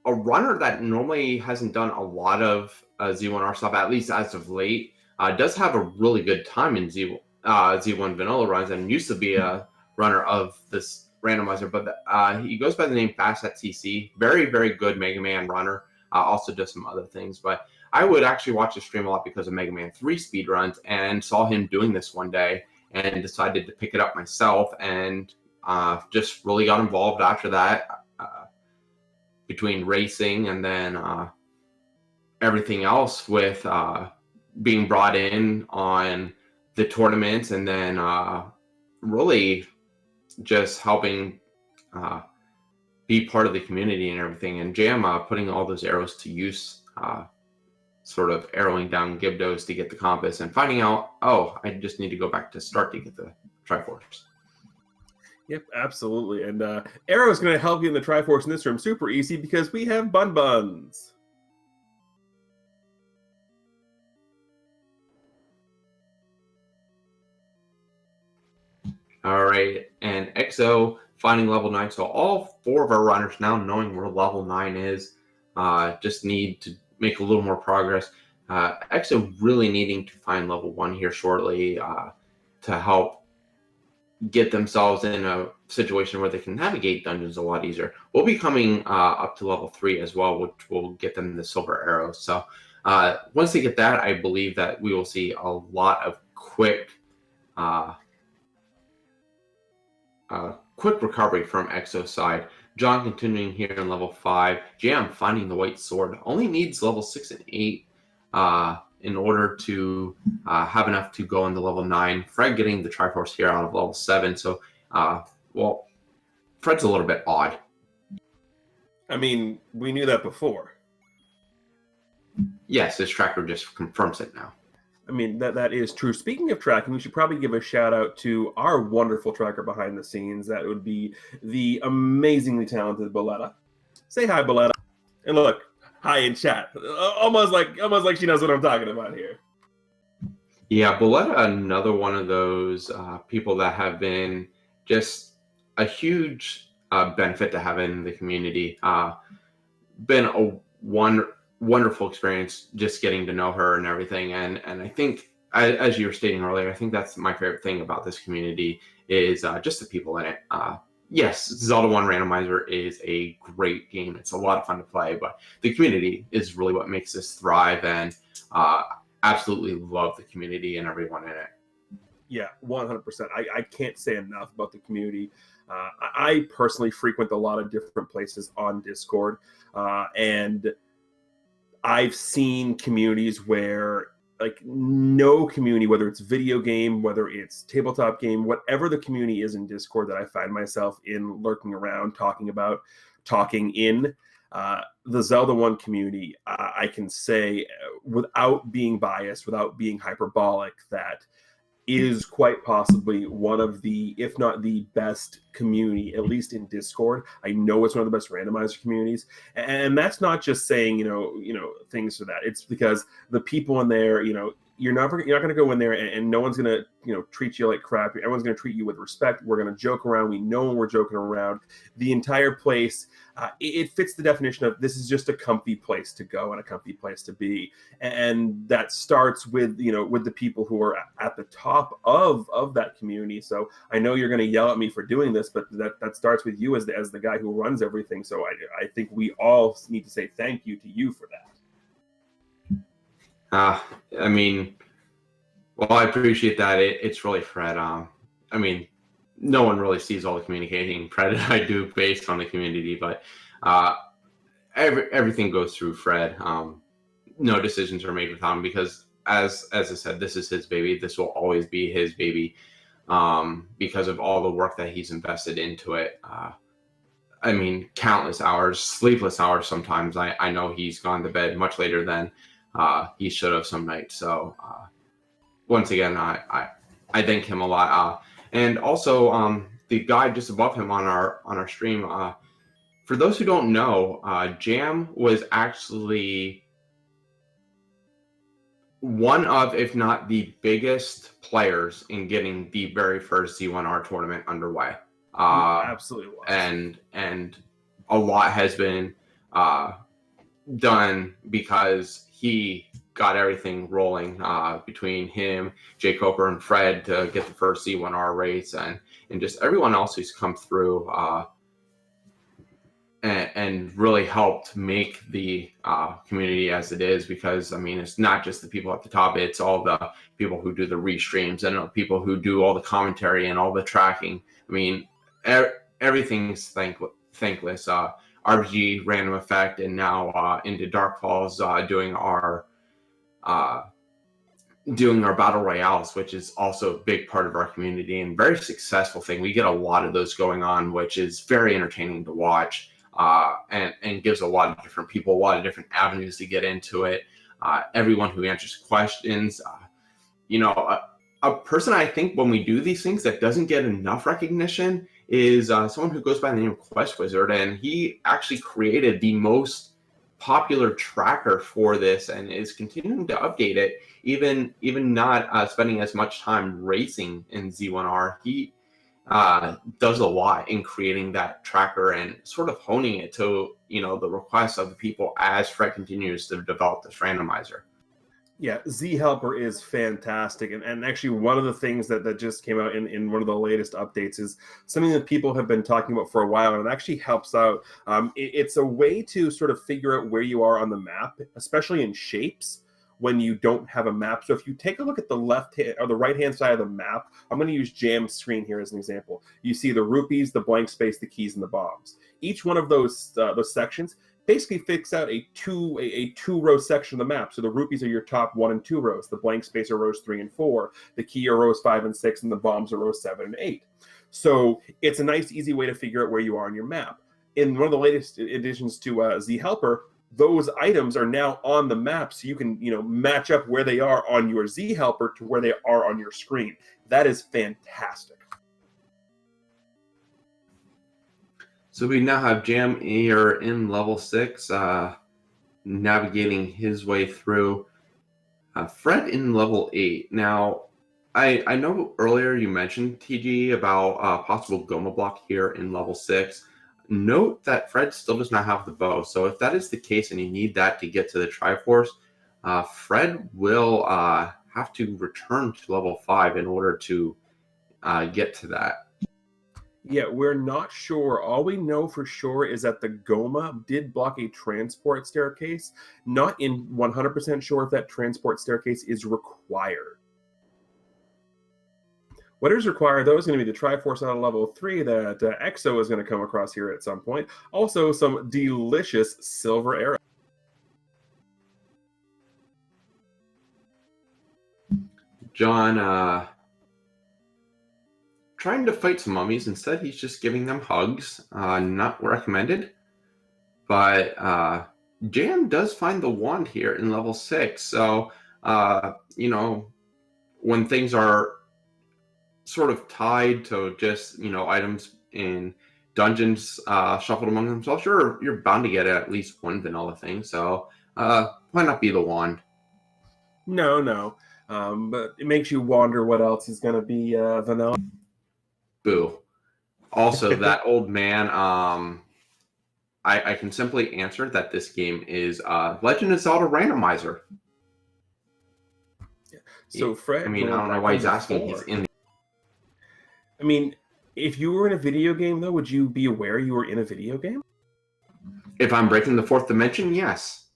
A: a runner that normally hasn't done a lot of Z1R stuff, at least as of late. Does have a really good time in Z1 vanilla runs and used to be a runner of this randomizer, but he goes by the name Fast at TC. Very, very good Mega Man runner. Also does some other things, but I would actually watch his stream a lot because of Mega Man 3 speedruns and saw him doing this one day and decided to pick it up myself and just really got involved after that. Between racing and then everything else with being brought in on the tournaments and then really just helping be part of the community and everything. And Jam putting all those arrows to use, sort of arrowing down Gibdos to get the compass and finding out, oh, I just need to go back to start to get the Triforce.
B: Yep, absolutely. And Arrow is going to help you in the Triforce in this room super easy because we have Bun Buns.
A: All right, and EXO finding level 9. So all 4 of our runners now knowing where level 9 is. Just need to make a little more progress. EXO really needing to find level 1 here shortly to help get themselves in a situation where they can navigate dungeons a lot easier. We'll be coming up to level 3 as well, which will get them the silver arrows. So once they get that, I believe that we will see a lot of quick recovery from EXO's side. John continuing here in level 5. Jam finding the white sword. Only needs level 6 and 8 in order to have enough to go into level 9. Fred getting the Triforce here out of level 7. So, well, Fred's a little bit odd.
B: I mean, we knew that before.
A: Yes, his tracker just confirms it now.
B: I mean, that is true. Speaking of tracking, we should probably give a shout out to our wonderful tracker behind the scenes. That would be the amazingly talented Boletta. Say hi, Boletta. And look, hi in chat. Almost like she knows what I'm talking about here.
A: Yeah, Boletta, another one of those people that have been just a huge benefit to have in the community. Been a wonderful experience just getting to know her and everything. And I think, as you were stating earlier, I think that's my favorite thing about this community is just the people in it. Yes, Zelda 1 Randomizer is a great game. It's a lot of fun to play, but the community is really what makes this thrive, and absolutely love the community and everyone in it.
B: Yeah, 100%. I can't say enough about the community. I personally frequent a lot of different places on Discord, and I've seen communities where like no community, whether it's video game, whether it's tabletop game, whatever the community is in Discord that I find myself in lurking around, talking in the Zelda 1 community, I can say without being biased, without being hyperbolic, that is quite possibly one of the, if not the best community, at least in Discord. I know it's one of the best randomizer communities, and that's not just saying things for that. It's because the people in there, you're not going to go in there and no one's going to treat you like crap. Everyone's going to treat you with respect. We're going to joke around. We know when we're joking around. The entire place, it fits the definition of this is just a comfy place to go and a comfy place to be. And that starts with with the people who are at the top of that community. So I know you're going to yell at me for doing this, but that starts with you as the guy who runs everything. So I think we all need to say thank you to you for that.
A: I mean, well, I appreciate that. It's really Fred. I mean, no one really sees all the communicating credit I do based on the community, but everything goes through Fred. No decisions are made without him because, as I said, this is his baby. This will always be his baby because of all the work that he's invested into it. I mean, countless hours, sleepless hours sometimes. I know he's gone to bed much later than he should have some nights. So once again, I thank him a lot. And also the guy just above him on our stream. For those who don't know, Jam was actually one of, if not the biggest players in getting the very first Z1R tournament underway.
B: Absolutely was.
A: And a lot has been done because he got everything rolling between him, Jay Coper, and Fred to get the first Z1R race, and just everyone else who's come through and really helped make the community as it is. Because I mean, it's not just the people at the top; it's all the people who do the restreams and the people who do all the commentary and all the tracking. I mean, everything's thankless. RBG, Random Effect, and now into Dark Falls doing our battle royales, which is also a big part of our community and very successful thing. We get a lot of those going on, which is very entertaining to watch and gives a lot of different people a lot of different avenues to get into it. Everyone who answers questions, a person I think when we do these things that doesn't get enough recognition is someone who goes by the name of Quest Wizard, and he actually created the most popular tracker for this and is continuing to update it, even not spending as much time racing in Z1R. He does a lot in creating that tracker and sort of honing it to the requests of the people as Fred continues to develop this randomizer.
B: Yeah, Z Helper is fantastic. And actually, one of the things that just came out in one of the latest updates is something that people have been talking about for a while, and it actually helps out. It's a way to sort of figure out where you are on the map, especially in shapes when you don't have a map. So if you take a look at the left hand or the right hand side of the map, I'm going to use Jam's screen here as an example. You see the rupees, the blank space, the keys, and the bombs. Each one of those sections basically fix out a two-row section of the map. So the rupees are your top 1 and 2 rows. The blank space are rows 3 and 4. The key are rows 5 and 6, and the bombs are rows 7 and 8. So it's a nice, easy way to figure out where you are on your map. In one of the latest additions to Z Helper, those items are now on the map, so you can match up where they are on your Z Helper to where they are on your screen. That is fantastic.
A: So we now have Jam here in level 6, navigating his way through. Fred in level 8. Now, I know earlier you mentioned, TG, about possible Goma block here in level 6. Note that Fred still does not have the bow. So if that is the case and you need that to get to the Triforce, Fred will have to return to level 5 in order to get to that.
B: Yeah, we're not sure. All we know for sure is that the Goma did block a transport staircase. Not in 100% sure if that transport staircase is required. What is required, though, is going to be the Triforce out of level 3 that Exo is going to come across here at some point. Also, some delicious silver arrows.
A: John trying to fight some mummies. Instead, he's just giving them hugs. Not recommended. But Jam does find the wand here in level 6. So, when things are sort of tied to just, items in dungeons shuffled among themselves, you're bound to get at least one vanilla thing. So, why not be the wand?
B: No. But it makes you wonder what else is going to be vanilla.
A: Boo. Also, that old man, I can simply answer that this game is Legend of Zelda Randomizer.
B: So Fred,
A: I don't know why he's asking. He's in.
B: I mean, if you were in a video game, though, would you be aware you were in a video game?
A: If I'm breaking the fourth dimension, yes.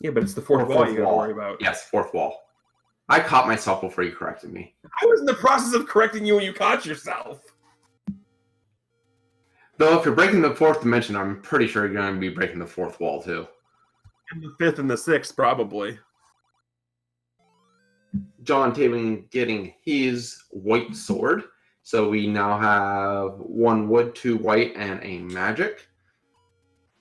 B: Yeah, but it's the fourth wall you got to worry about.
A: Yes, fourth wall. I caught myself before you corrected me.
B: I was in the process of correcting you when you caught yourself.
A: Though, if you're breaking the fourth dimension, I'm pretty sure you're going to be breaking the fourth wall, too.
B: And the fifth and the sixth, probably.
A: John Taven getting his white sword. So we now have 1 wood, 2 white, and a magic.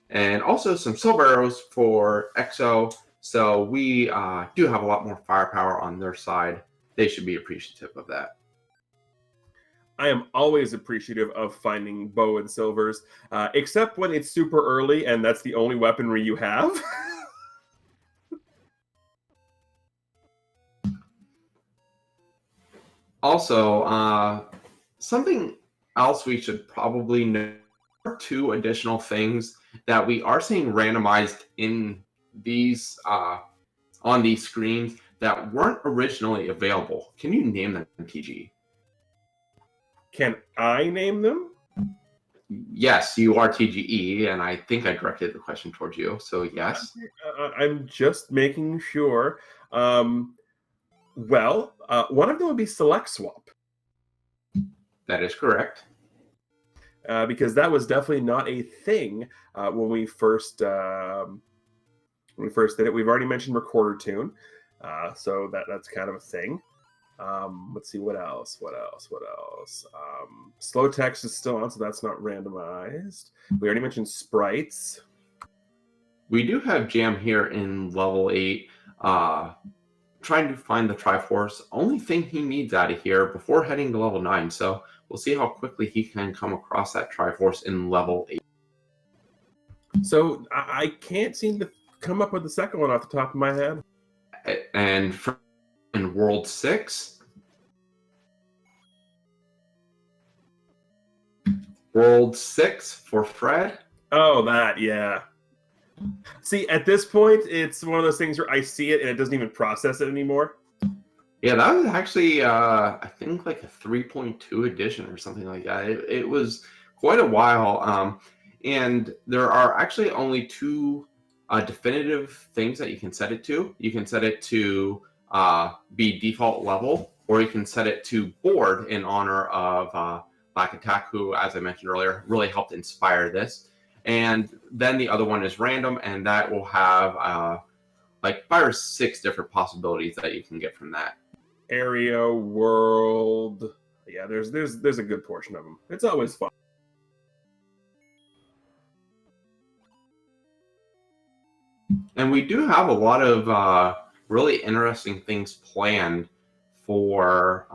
A: And also some silver arrows for Exo. So we do have a lot more firepower on their side. They should be appreciative of that.
B: I am always appreciative of finding bow and silvers, except when it's super early and that's the only weaponry you have.
A: Also, something else we should probably know are 2 additional things that we are seeing randomized in these on these screens that weren't originally available. Can you name them, TG?
B: Can I name them?
A: Yes, you are TGE, and I think I directed the question towards you, so yes.
B: I'm just making sure. One of them would be Select Swap.
A: That is correct.
B: Because that was definitely not a thing when we first did it. We've already mentioned Recorder Tune, so that's kind of a thing. Let's see, what else? Slow text is still on, so that's not randomized. We already mentioned sprites.
A: We do have Jam here in level 8, trying to find the Triforce. Only thing he needs out of here before heading to level 9. So we'll see how quickly he can come across that Triforce in level 8.
B: So I can't seem to come up with the second one off the top of my head.
A: And in World 6, World 6 for Fred.
B: Oh, that, yeah. See, at this point, it's one of those things where I see it and it doesn't even process it anymore.
A: Yeah, that was actually, I think, like a 3.2 edition or something like that. It was quite a while. And there are actually only 2 definitive things that you can set it to. You can set it to be default level, or you can set it to board in honor of Black Attack, who, as I mentioned earlier, really helped inspire this. And then the other one is random, and that will have like 5 or 6 different possibilities that you can get from that.
B: Area, world, yeah. There's a good portion of them. It's always fun.
A: And we do have a lot of really interesting things planned for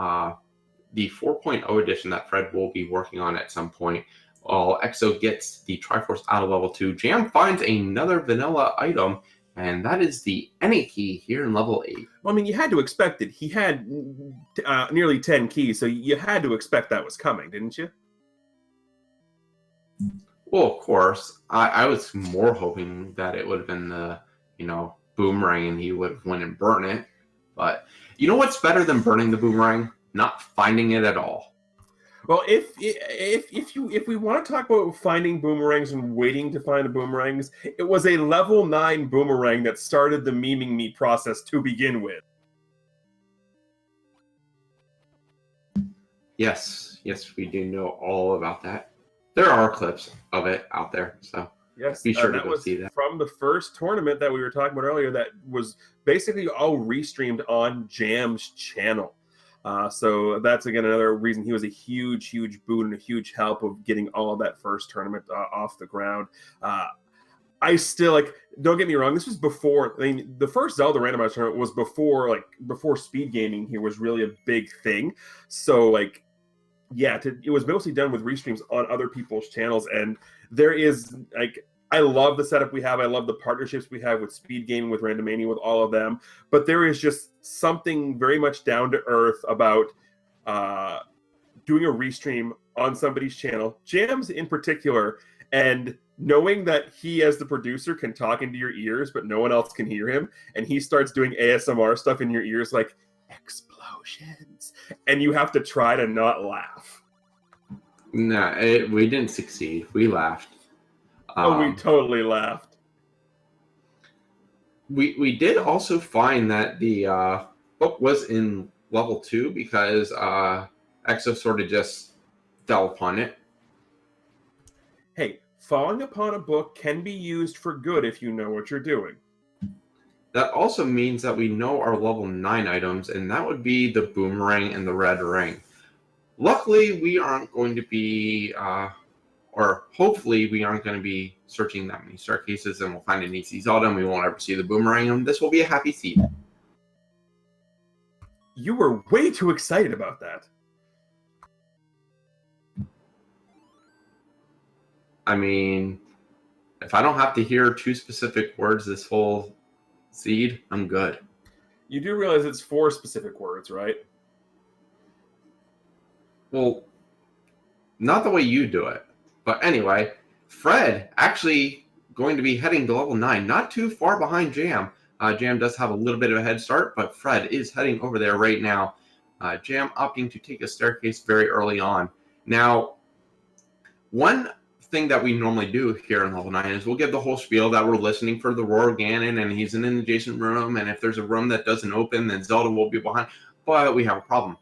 A: the 4.0 edition that Fred will be working on at some point. While Exo gets the Triforce out of level 2, Jam finds another vanilla item, and that is the Any key here in level 8.
B: Well, I mean, you had to expect it. He had nearly 10 keys, so you had to expect that was coming, didn't you?
A: Well, of course. I was more hoping that it would have been the, boomerang and he would have went and burnt it. But you know what's better than burning the boomerang? Not finding it at all.
B: Well, if we want to talk about finding boomerangs and waiting to find the boomerangs, it was a level 9 boomerang that started the memeing me process to begin with.
A: Yes, we do know all about that. There are clips of it out there, so
B: Yes,
A: be sure to
B: that
A: go
B: was
A: see that.
B: from the first tournament that we were talking about earlier. That was basically all restreamed on Jam's channel. So that's again another reason he was a huge boon and a huge help of getting all of that first tournament off the ground. I still don't get me wrong, this was before, I mean, the first Zelda randomizer tournament was before speed gaming here was really a big thing. So it was mostly done with restreams on other people's channels, and there is I love the setup we have. I love the partnerships we have with Speed Gaming, with Randomania, with all of them. But there is just something very much down to earth about doing a restream on somebody's channel, Jams in particular, and knowing that he, as the producer, can talk into your ears, but no one else can hear him, and he starts doing ASMR stuff in your ears like explosions, and you have to try to not laugh.
A: No, we didn't succeed. We laughed.
B: We totally laughed.
A: We did also find that the book was in level 2 because Exo sort of just fell upon it.
B: Hey, falling upon a book can be used for good if you know what you're doing.
A: That also means that we know our level 9 items, and that would be the boomerang and the red ring. Luckily, we aren't going to be or hopefully we aren't going to be searching that many staircases, and we'll find an easy Zelda and we won't ever see the boomerang, and this will be a happy seed.
B: You were way too excited about that.
A: I mean, if I don't have to hear 2 specific words this whole seed, I'm good.
B: You do realize it's 4 specific words, right?
A: Well, not the way you do it. But anyway, Fred actually going to be heading to level 9, not too far behind Jam. Jam does have a little bit of a head start, but Fred is heading over there right now. Jam opting to take a staircase very early on. Now, one thing that we normally do here in level 9 is we'll give the whole spiel that we're listening for the roar of Ganon, and he's in an adjacent room, and if there's a room that doesn't open, then Zelda will be behind. But we have a problem.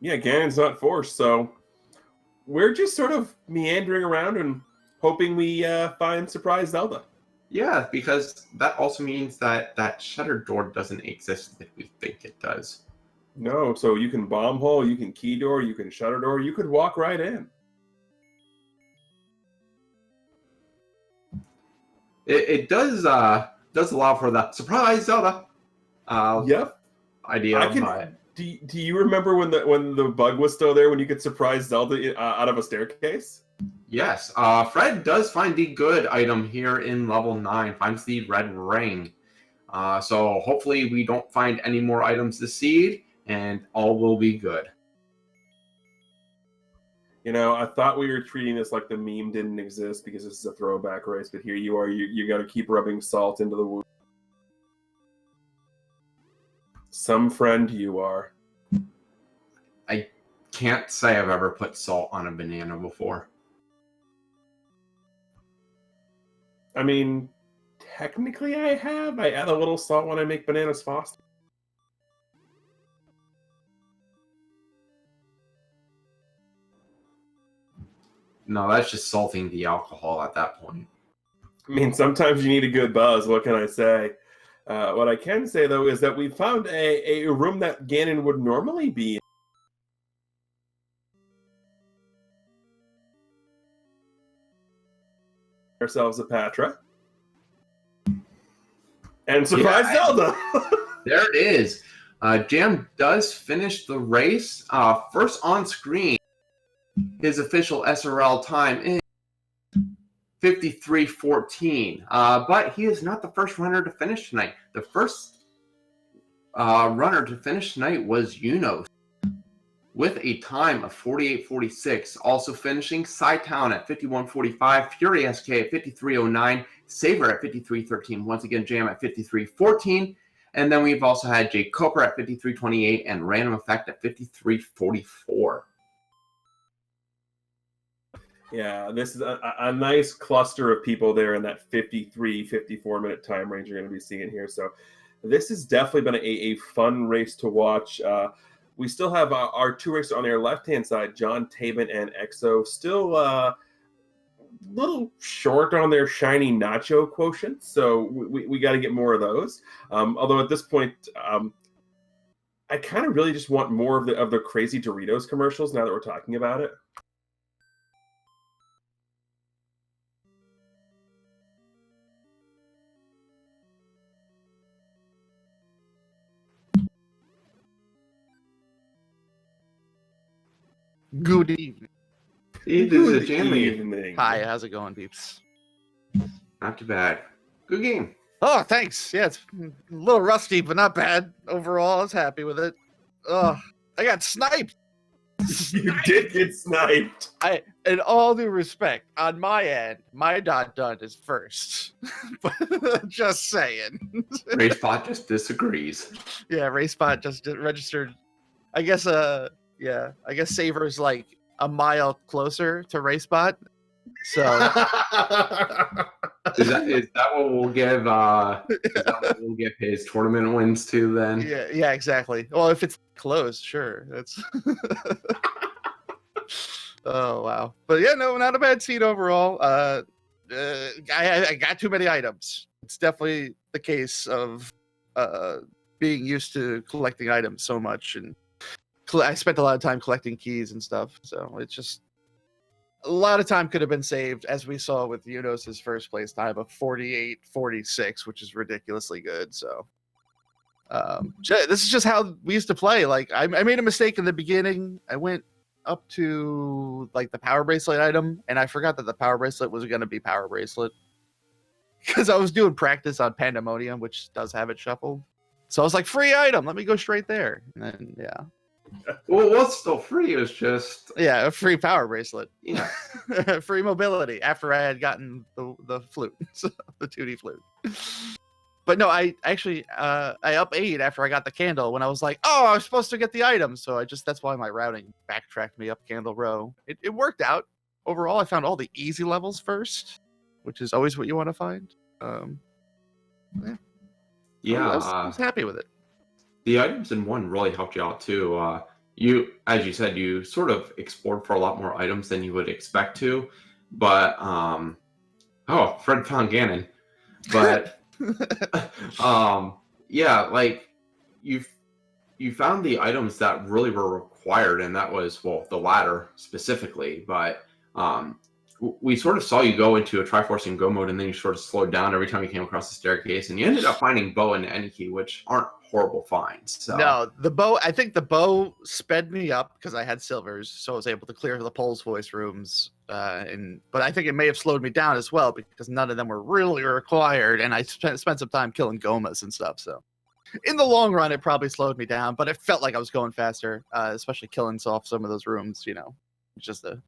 B: Yeah, Ganon's not forced, so we're just sort of meandering around and hoping we find surprise Zelda.
A: Yeah, because that also means that that shutter door doesn't exist that we think it does.
B: No, so you can bomb hole, you can key door, you can shutter door, you could walk right in.
A: It does allow for that surprise Zelda
B: Yep.
A: idea.
B: Do you remember when the bug was still there, when you could surprise Zelda out of a staircase?
A: Yes. Fred does find the good item here in level 9, finds the red ring. So hopefully we don't find any more items this seed, and all will be good.
B: You know, I thought we were treating this like the meme didn't exist because this is a throwback race, but here you are, you got to keep rubbing salt into the wound. Some friend you are.
A: I can't say I've ever put salt on a banana before.
B: I mean, technically I have. I add a little salt when I make bananas frosty.
A: No, that's just salting the alcohol at that point.
B: I mean, sometimes you need a good buzz. What can I say? What I can say, though, is that we found a room that Ganon would normally be in. Ourselves a Patra. And surprise Zelda!
A: There it is. Jam does finish the race. First on screen, his official SRL time is 53:14. But he is not the first runner to finish tonight. The first runner to finish tonight was Unos with a time of 48:46. Also finishing Town at 51:45, Fury SK at 53:09, Saver at 53:13. Once again, Jam at 53:14. And then we've also had Jay Coper at 53:28 and Random Effect at 53:44.
B: Yeah, this is a nice cluster of people there in that 53, 54-minute time range you're going to be seeing here. So this has definitely been a fun race to watch. We still have our two racers on our left-hand side, John Tabin and Exo, still a little short on their shiny nacho quotient, so we got to get more of those. Although at this point, I kind of really just want more of the crazy Doritos commercials now that we're talking about it.
C: Good evening.
A: This is a
B: Good
A: Jamie.
B: evening.
C: Hi, how's it going, peeps?
A: Not too bad. Good game.
C: Oh, thanks. Yeah, it's a little rusty, but not bad. Overall, I was happy with it. Oh, I got sniped.
B: You did get sniped.
C: In all due respect, on my end, my done is first. But just saying.
A: RaceBot just disagrees.
C: Yeah, RaceBot just registered. I guess Saver's like a mile closer to RaceBot. So
A: is that what we'll give? Is that what we'll give his tournament wins to then?
C: yeah, exactly. Well, if it's close, sure. That's. Oh wow, but yeah, no, not a bad seed overall. I got too many items. It's definitely the case of being used to collecting items so much, and I spent a lot of time collecting keys and stuff. So it's just a lot of time could have been saved, as we saw with Yunos's first place time of 48-46, which is ridiculously good. So this is just how we used to play. Like I made a mistake in the beginning. I went up to like the power bracelet item, and I forgot that the power bracelet was going to be power bracelet because I was doing practice on Pandemonium, which does have it shuffled. So I was like, free item, let me go straight there. And then
A: Well, what's still free is just
C: a free power bracelet.
A: Yeah.
C: Free mobility after I had gotten the flute, the 2D flute. But no, I actually I up 8 after I got the candle when I was like, oh, I was supposed to get the item. So that's why my routing backtracked me up Candle Row. It worked out. Overall, I found all the easy levels first, which is always what you want to find.
A: Yeah.
C: I was happy with it.
A: The items in one really helped you out too. You, as you said, you sort of explored for a lot more items than you would expect to. But Fred found Ganon. But yeah, like you found the items that really were required, and that was, well, the ladder specifically. But we sort of saw you go into a Triforce and go mode, and then you sort of slowed down every time you came across the staircase, and you ended up finding bow and Eniki, which aren't horrible finds. So.
C: No, the bow. I think the bow sped me up because I had silvers, so I was able to clear the Pole's voice rooms. But I think it may have slowed me down as well because none of them were really required, and I spent some time killing Gomas and stuff. So, in the long run, it probably slowed me down, but it felt like I was going faster, especially killing off some of those rooms. Just a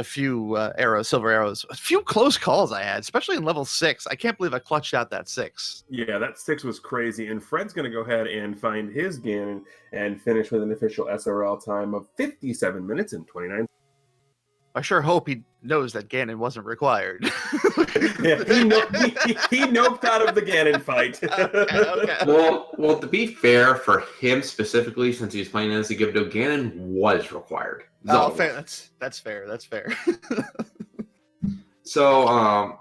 C: few silver arrows, a few close calls I had, especially in level 6. I can't believe I clutched out that 6.
B: Yeah, that 6 was crazy. And Fred's going to go ahead and find his Ganon and finish with an official SRL time of 57 minutes and 29.
C: I sure hope he knows that Ganon wasn't required.
B: Yeah, he noped out of the Ganon fight.
C: Okay.
A: Well, to be fair for him specifically, since he's playing as a Gibdo, Ganon was required.
C: Oh, fair. That's fair. That's fair.
A: So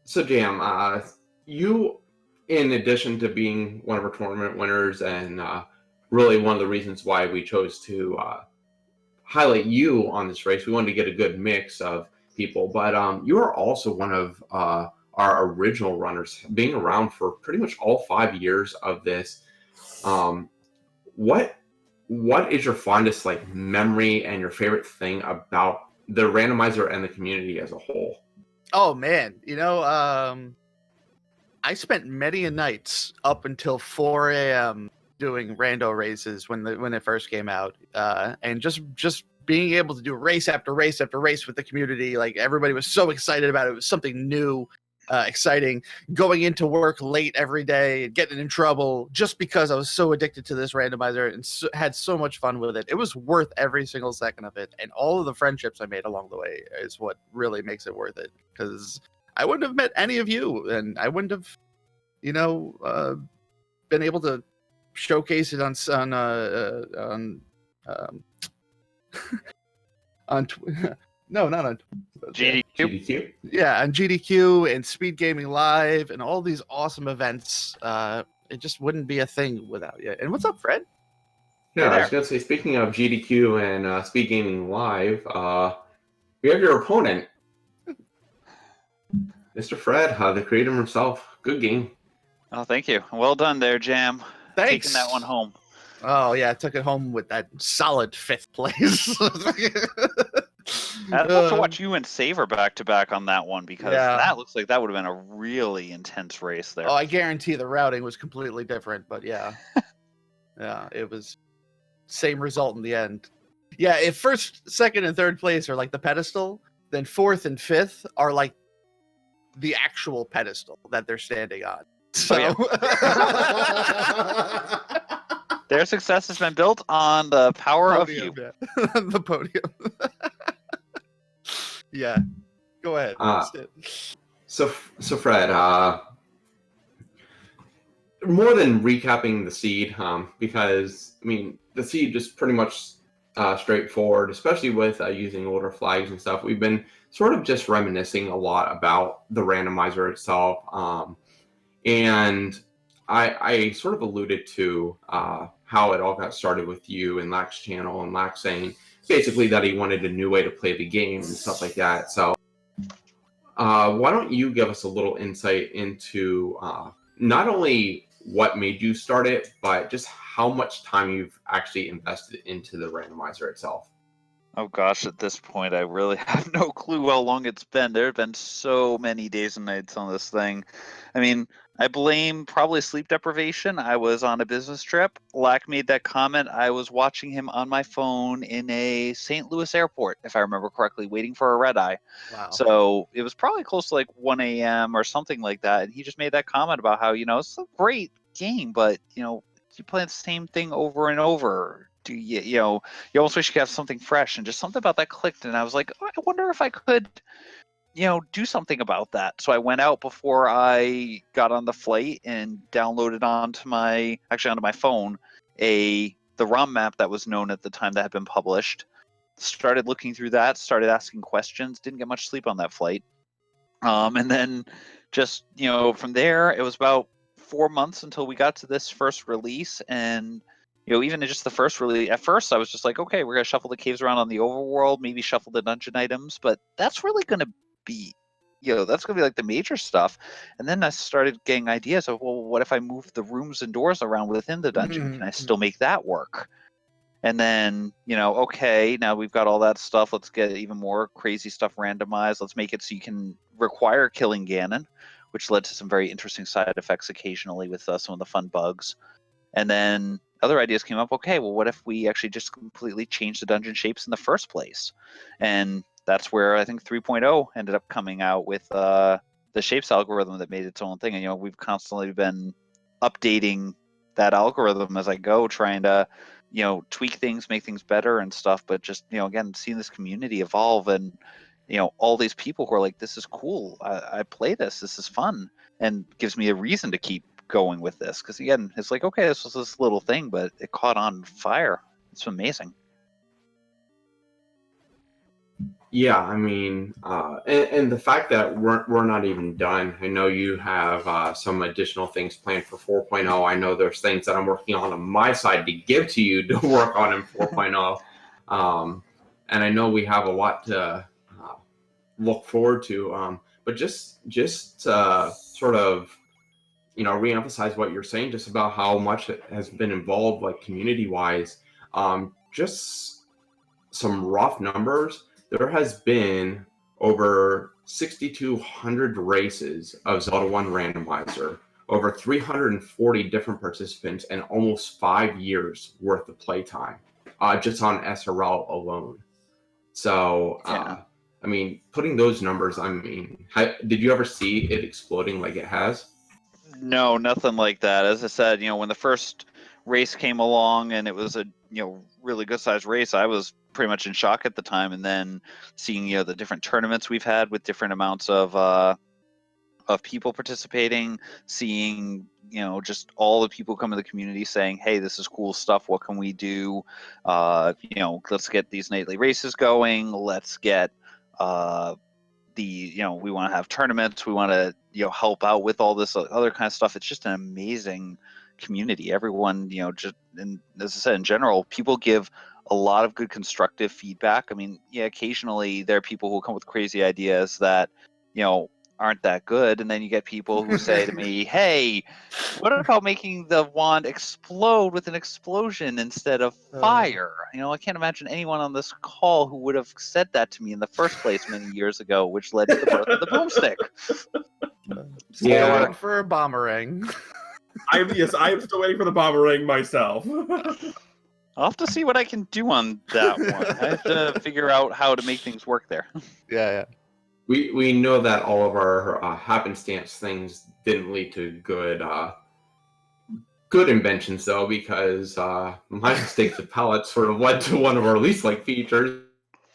A: Jam, you, in addition to being one of our tournament winners and really one of the reasons why we chose to highlight you on this race, we wanted to get a good mix of people, but you are also one of our original runners, being around for pretty much all 5 years of this. What is your fondest memory and your favorite thing about the randomizer and the community as a whole?
C: Oh man, I spent many a nights up until 4 a.m. doing rando races when it first came out, and just being able to do race after race after race with the community. Like, everybody was so excited about it. It was something new. exciting. Going into work late every day and getting in trouble just because I was so addicted to this randomizer and had so much fun with it. It was worth every single second of it. And all of the friendships I made along the way is what really makes it worth it. Because I wouldn't have met any of you, and I wouldn't have, been able to showcase it on no, not on
D: GDQ.
A: GDQ.
C: yeah, on GDQ and Speed Gaming Live and all these awesome events. It just wouldn't be a thing without you. And what's up, Fred?
A: Yeah,
D: Hey
A: I was going to say, speaking of GDQ and Speed Gaming Live, we have your opponent, Mr. Fred, the creator himself. Good game.
D: Oh, thank you. Well done there, Jam.
C: Thanks.
D: Taking that one home.
C: Oh yeah, I took it home with that solid 5th place.
D: I'd love to watch you and Saver back to back on that one, because
C: Yeah.
D: that looks like that would have been a really intense race there.
C: Oh, I guarantee the routing was completely different, but yeah. Yeah, it was same result in the end. Yeah, if first, second, and third place are like the pedestal, then 4th and 5th are like the actual pedestal that they're standing on. So
D: Their success has been built on the power of
C: Podium,
D: you.
C: yeah. The podium. Yeah. Go ahead.
A: So Fred, more than recapping the seed, because I mean the seed is pretty much straightforward, especially with using older flags and stuff. We've been sort of just reminiscing a lot about the randomizer itself, and I sort of alluded to how it all got started with you and Lack's channel, and Lack saying basically that he wanted a new way to play the game and stuff like that. So why don't you give us a little insight into not only what made you start it, but just how much time you've actually invested into the randomizer itself?
D: Oh gosh, at this point, I really have no clue how long it's been. There have been so many days and nights on this thing. I mean, I blame probably sleep deprivation. I was on a business trip. Lack made that comment. I was watching him on my phone in a St. Louis airport, if I remember correctly, waiting for a red eye.
C: Wow.
D: So it was probably close to like 1 a.m. or something like that. And he just made that comment about how, it's a great game, but, you play the same thing over and over. Do you almost wish you could have something fresh, and just something about that clicked. And I was like, oh, I wonder if I could, do something about that. So I went out before I got on the flight and downloaded onto my phone the ROM map that was known at the time that had been published. Started looking through that, started asking questions, didn't get much sleep on that flight. And then just, from there, it was about 4 months until we got to this first release. And even just the first release, at first I was just like, okay, we're gonna shuffle the caves around on the overworld, maybe shuffle the dungeon items, but that's really gonna be that's gonna be like the major stuff. And then I started getting ideas of, well, what if I move the rooms and doors around within the dungeon? Can I still make that work? And then, okay, now we've got all that stuff. Let's get even more crazy stuff randomized. Let's make it so you can require killing Ganon, which led to some very interesting side effects occasionally with some of the fun bugs. And then other ideas came up. Okay, well, what if we actually just completely change the dungeon shapes in the first place? And that's where I think 3.0 ended up coming out with the shapes algorithm that made its own thing. And, we've constantly been updating that algorithm as I go, trying to, tweak things, make things better and stuff. But just, again, seeing this community evolve and, all these people who are like, this is cool. I play this. This is fun. And gives me a reason to keep going with this, because again, it's like, okay, this was this little thing, but it caught on fire. It's amazing.
A: Yeah, I mean, and the fact that we're not even done. I know you have some additional things planned for 4.0. I know there's things that I'm working on my side to give to you to work on in 4.0. And I know we have a lot to look forward to. But just sort of, reemphasize what you're saying, just about how much it has been involved, like community-wise. Just some rough numbers. There has been over 6,200 races of Zelda 1 Randomizer, over 340 different participants, and almost 5 years worth of playtime, just on SRL alone. So, I mean, putting those numbers, I mean, did you ever see it exploding like it has?
D: No, nothing like that. As I said, when the first race came along and it was a really good sized race, I was pretty much in shock at the time. And then seeing the different tournaments we've had with different amounts of people participating, seeing just all the people come to the community saying, hey, this is cool stuff, what can we do, let's get these nightly races going, let's get we want to have tournaments, we want to help out with all this other kind of stuff. It's just an amazing community. Everyone, just, and as I said, in general, people give a lot of good constructive feedback. I mean, yeah, occasionally there are people who come with crazy ideas that aren't that good, and then you get people who say to me, hey, what about making the wand explode with an explosion instead of fire? I can't imagine anyone on this call who would have said that to me in the first place many years ago, which led to the birth of the boomstick.
C: Still
A: Yeah.
C: waiting for a bomberang.
B: I am still waiting for the bomberang myself.
D: I'll have to see what I can do on that one. I have to figure out how to make things work there.
C: Yeah.
A: We know that all of our happenstance things didn't lead to good inventions, though, because my mistake of palette sort of led to one of our least liked features.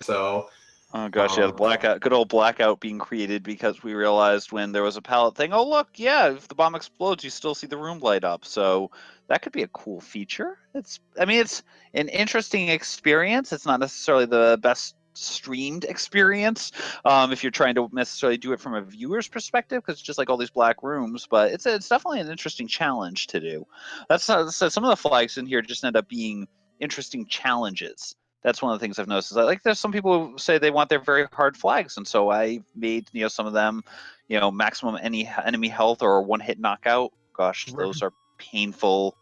A: So,
D: oh gosh, yeah, the blackout, good old blackout being created because we realized when there was a palette thing, oh look, yeah, if the bomb explodes, you still see the room light up. So that could be a cool feature. It's an interesting experience. It's not necessarily the best streamed experience if you're trying to necessarily do it from a viewer's perspective, because it's just like all these black rooms, but it's definitely an interesting challenge to do. So some of the flags in here just end up being interesting challenges. That's one of the things I've noticed. Is like there's some people who say they want their very hard flags, and so I made some of them maximum any enemy health or one hit knockout. Gosh, those are painful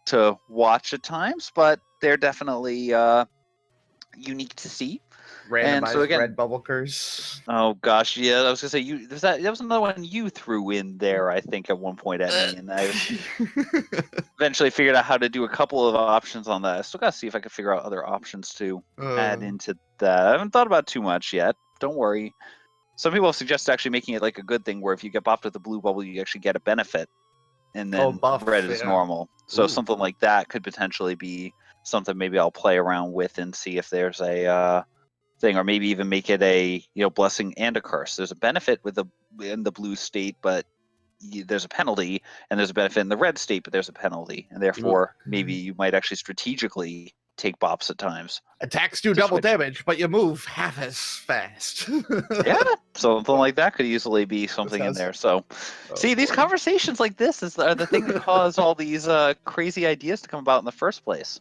D: to watch at times, but they're definitely unique to see. And so
C: Randomized
D: again,
C: red bubble curse.
D: oh gosh, yeah, I was gonna say that was another one you threw in there, I think, at one point at me, and I eventually figured out how to do a couple of options on that. I still gotta see if I can figure out other options to add into that. I haven't thought about too much yet. Don't worry. Some people have suggested actually making it like a good thing where if you get buffed with the blue bubble, you actually get a benefit, and then red is normal. So something like that could potentially be something maybe I'll play around with and see if there's a thing, or maybe even make it a blessing and a curse. There's a benefit in the blue state, but there's a penalty, and there's a benefit in the red state, but there's a penalty, and therefore maybe you might actually strategically take bops at times.
C: Attacks do double damage, but you move half as fast.
D: Yeah, something like that could easily be something in there. So, see, these conversations like this are the thing that cause all these crazy ideas to come about in the first place.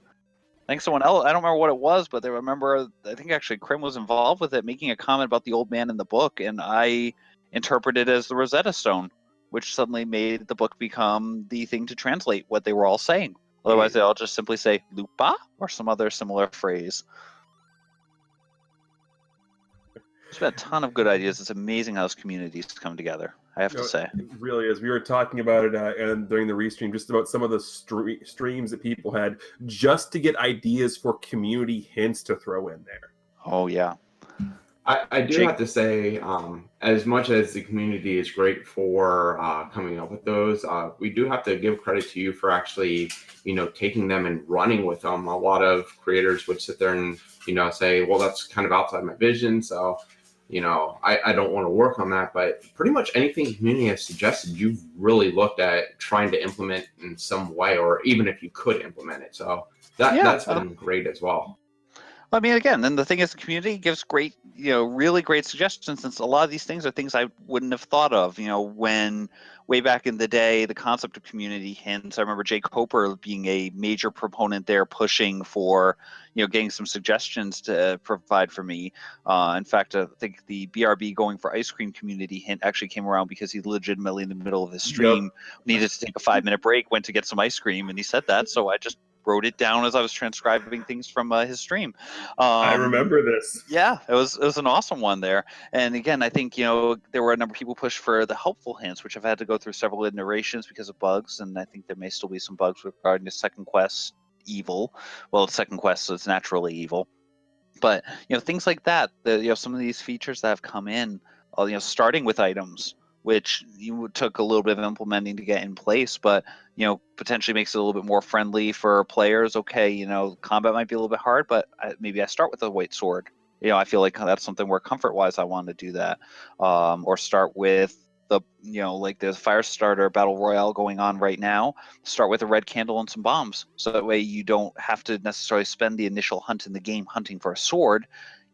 D: I think someone else, I don't remember what it was, but I think actually Krim was involved with it, making a comment about the old man in the book, and I interpreted it as the Rosetta Stone, which suddenly made the book become the thing to translate what they were all saying. Otherwise, they'll just simply say lupa or some other similar phrase. There's been a ton of good ideas. It's amazing how those communities come together, I have to say.
B: It really is. We were talking about it and during the restream, just about some of the streams that people had just to get ideas for community hints to throw in there.
D: Oh, yeah.
A: I do have to say, as much as the community is great for coming up with those, we do have to give credit to you for actually, taking them and running with them. A lot of creators would sit there and, say, well, that's kind of outside my vision, so, I don't want to work on that. But pretty much anything the community has suggested, you've really looked at trying to implement in some way, or even if you could implement it. So that's been great as well.
D: I mean, again, and the thing is, the community gives great, really great suggestions, since a lot of these things are things I wouldn't have thought of, when way back in the day, the concept of community hints, I remember Jake Hoper being a major proponent there, pushing for, getting some suggestions to provide for me. In fact, I think the BRB going for ice cream community hint actually came around because he legitimately in the middle of his stream needed to take a 5-minute break, went to get some ice cream, and he said that, so I just wrote it down as I was transcribing things from his stream.
B: I remember this.
D: Yeah, it was an awesome one there. And again, I think there were a number of people push for the helpful hints, which I've had to go through several iterations because of bugs, and I think there may still be some bugs regarding the second quest evil. Well, it's second quest, so it's naturally evil. But things like that, some of these features that have come in, starting with items, which took a little bit of implementing to get in place, but potentially makes it a little bit more friendly for players. Okay, combat might be a little bit hard, but maybe I start with a white sword. I feel like that's something where comfort-wise I want to do that, or start with the like there's fire starter battle royale going on right now. Start with a red candle and some bombs, so that way you don't have to necessarily spend the initial hunt in the game hunting for a sword.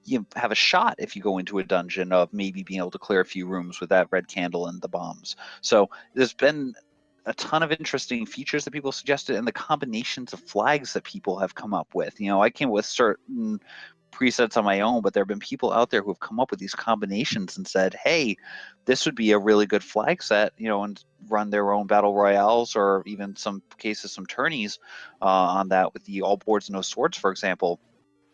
D: You have a shot if you go into a dungeon of maybe being able to clear a few rooms with that red candle and the bombs. So there's been a ton of interesting features that people suggested, and the combinations of flags that people have come up with. I came up with certain presets on my own, but there have been people out there who have come up with these combinations and said, hey, this would be a really good flag set, and run their own battle royales, or even some cases some tourneys on that, with the all boards no swords, for example,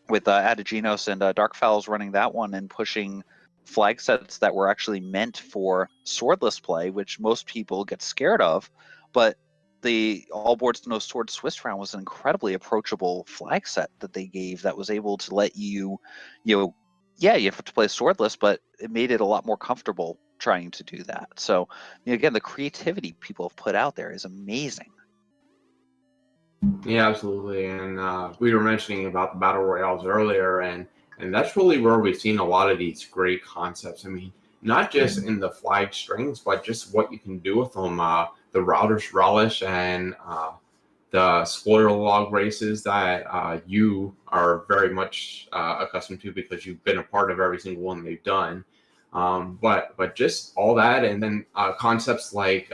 D: with Adaginos and Darkfowls running that one and pushing flag sets that were actually meant for swordless play, which most people get scared of. But the all boards no sword Swiss round was an incredibly approachable flag set that they gave, that was able to let you you have to play swordless, but it made it a lot more comfortable trying to do that. So again, the creativity people have put out there is amazing.
A: Yeah, absolutely. And we were mentioning about the battle royales earlier, and that's really where we've seen a lot of these great concepts. I mean, not just in the flag strings, but just what you can do with them. The Router's Relish and the spoiler log races that you are very much accustomed to, because you've been a part of every single one they've done. But just all that, and then concepts like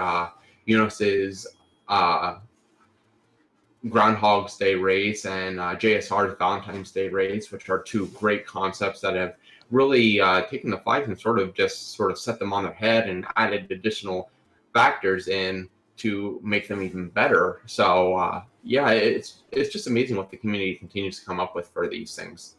A: Eunice's Groundhog's Day race and JSR's Valentine's Day race, which are two great concepts that have really taken the flags and sort of set them on their head and added additional factors in to make them even better. So it's just amazing what the community continues to come up with for these things.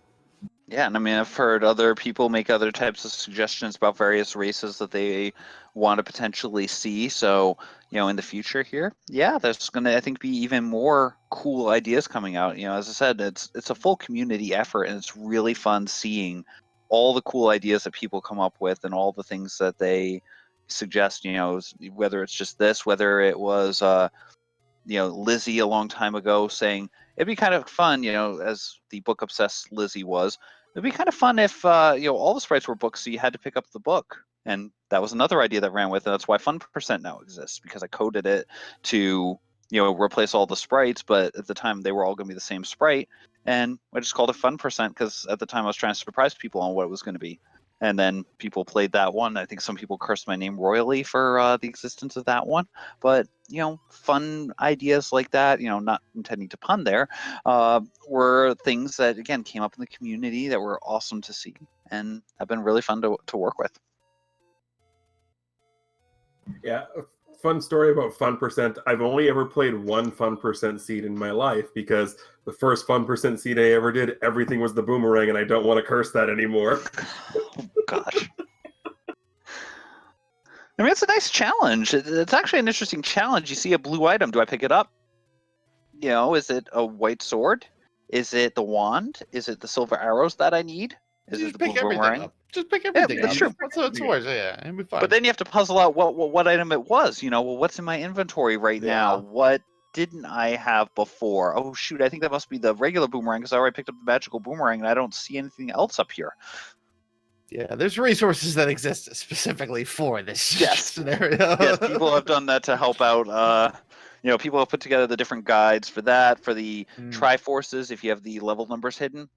D: Yeah, and I mean, I've heard other people make other types of suggestions about various races that they want to potentially see. So, in the future here, there's going to, I think, be even more cool ideas coming out. As I said, it's a full community effort, and it's really fun seeing all the cool ideas that people come up with and all the things that they suggest. Whether it's just this, whether it was Lizzie a long time ago saying it'd be kind of fun, as the book obsessed Lizzie was, it'd be kind of fun if all the sprites were books, so you had to pick up the book. And that was another idea that ran with it. That's why Fun Percent now exists, because I coded it to replace all the sprites, but at the time they were all going to be the same sprite, and I just called it Fun Percent because at the time I was trying to surprise people on what it was going to be. And then people played that one. I think some people cursed my name royally for the existence of that one. But, fun ideas like that, not intending to pun there, were things that, again, came up in the community that were awesome to see and have been really fun to work with.
B: Yeah, a fun story about Fun Percent. I've only ever played one Fun Percent seed in my life, because the first Fun Percent seed I ever did, everything was the boomerang, and I don't want to curse that anymore.
D: Oh, gosh. I mean, it's a nice challenge. It's actually an interesting challenge. You see a blue item. Do I pick it up? Is it a white sword? Is it the wand? Is it the silver arrows that I need? Is it the blue boomerang?
C: Just pick everything
D: that's
C: up.
D: true.
C: That's worse. Yeah, it'd be fine.
D: But then you have to puzzle out what item it was. Well, what's in my inventory right now? What didn't I have before? Oh, shoot, I think that must be the regular boomerang, because I already picked up the magical boomerang, and I don't see anything else up here.
C: Yeah, there's resources that exist specifically for this scenario.
D: Yes, people have done that to help out. People have put together the different guides for that, for the Triforces, if you have the level numbers hidden.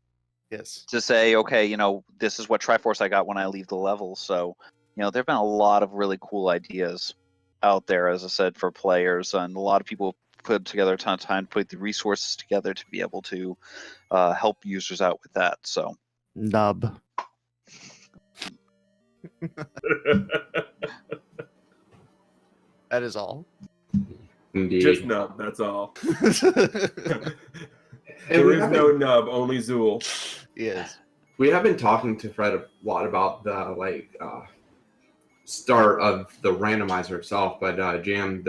C: Yes.
D: To say, okay, this is what Triforce I got when I leave the level. So, there have been a lot of really cool ideas out there, as I said, for players, and a lot of people put together a ton of time to put the resources together to be able to help users out with that. So,
C: Nub. That is all.
A: Indeed.
B: Just nub, that's all.
A: And
B: there is no nub, only Zool.
C: Yes.
A: We have been talking to Fred a lot about the start of the randomizer itself, but Jam,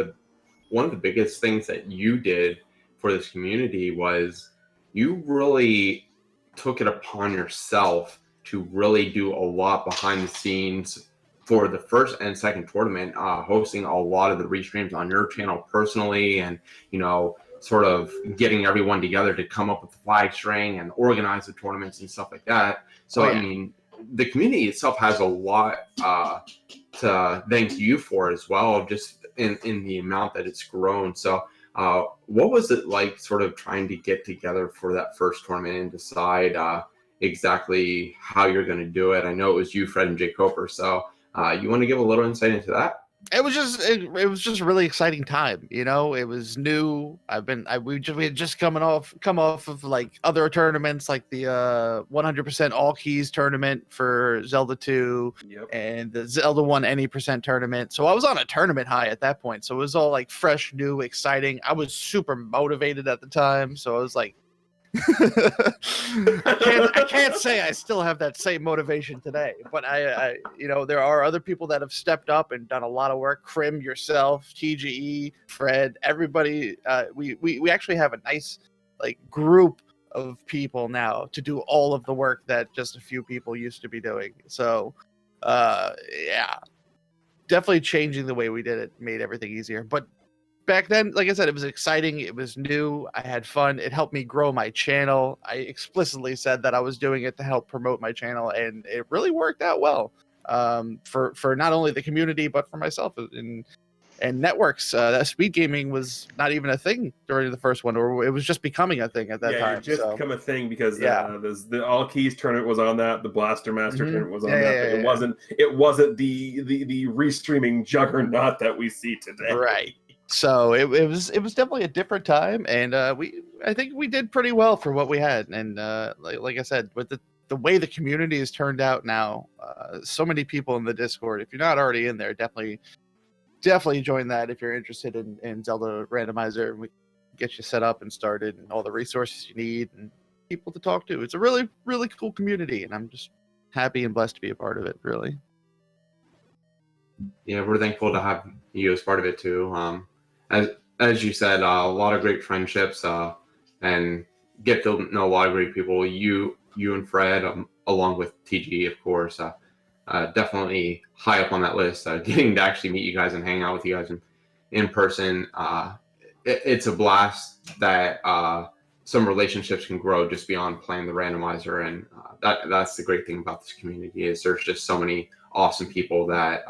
A: one of the biggest things that you did for this community was you really took it upon yourself to really do a lot behind the scenes for the first and second tournament, hosting a lot of the restreams on your channel personally, and sort of getting everyone together to come up with the flag string and organize the tournaments and stuff like that. So I mean, the community itself has a lot to thank you for as well, just in the amount that it's grown. So what was it like sort of trying to get together for that first tournament and decide exactly how you're going to do it? I know it was you, Fred, and Jay Coper. So you want to give a little insight into that?
C: It was just a really exciting time. It was new. We had just come off of like other tournaments, like the 100% all keys tournament for Zelda 2, and the Zelda 1 any percent tournament. So I was on a tournament high at that point. So it was all like fresh, new, exciting. I was super motivated at the time. So I was like, I can't say I still have that same motivation today, but I there are other people that have stepped up and done a lot of work. Krim, yourself, TGE, Fred, everybody. We actually have a nice like group of people now to do all of the work that just a few people used to be doing. So yeah, definitely changing the way we did it made everything easier. But back then, like I said, it was exciting. It was new. I had fun. It helped me grow my channel. I explicitly said that I was doing it to help promote my channel, and it really worked out well for not only the community but for myself and networks. Speed gaming was not even a thing during the first one, or it was just becoming a thing at that time.
B: Yeah, it just become a thing because
C: Yeah.
B: the All Keys tournament was on that, the Blaster Master tournament was on that, but
C: Yeah.
B: it wasn't the restreaming juggernaut that we see today.
C: Right. So it was definitely a different time, and I think we did pretty well for what we had. And like I said, with the way the community has turned out now, so many people in the Discord. If you're not already in there, definitely join that if you're interested in Zelda Randomizer. We get you set up and started, and all the resources you need and people to talk to. It's a really, really cool community, and I'm just happy and blessed to be a part of it. Really.
A: Yeah, we're thankful to have you as part of it too. As you said, a lot of great friendships, and get to know a lot of great people. You and Fred, along with TG, of course, definitely high up on that list. Getting to actually meet you guys and hang out with you guys in person, it's a blast that some relationships can grow just beyond playing the randomizer, and that's the great thing about this community is there's just so many awesome people that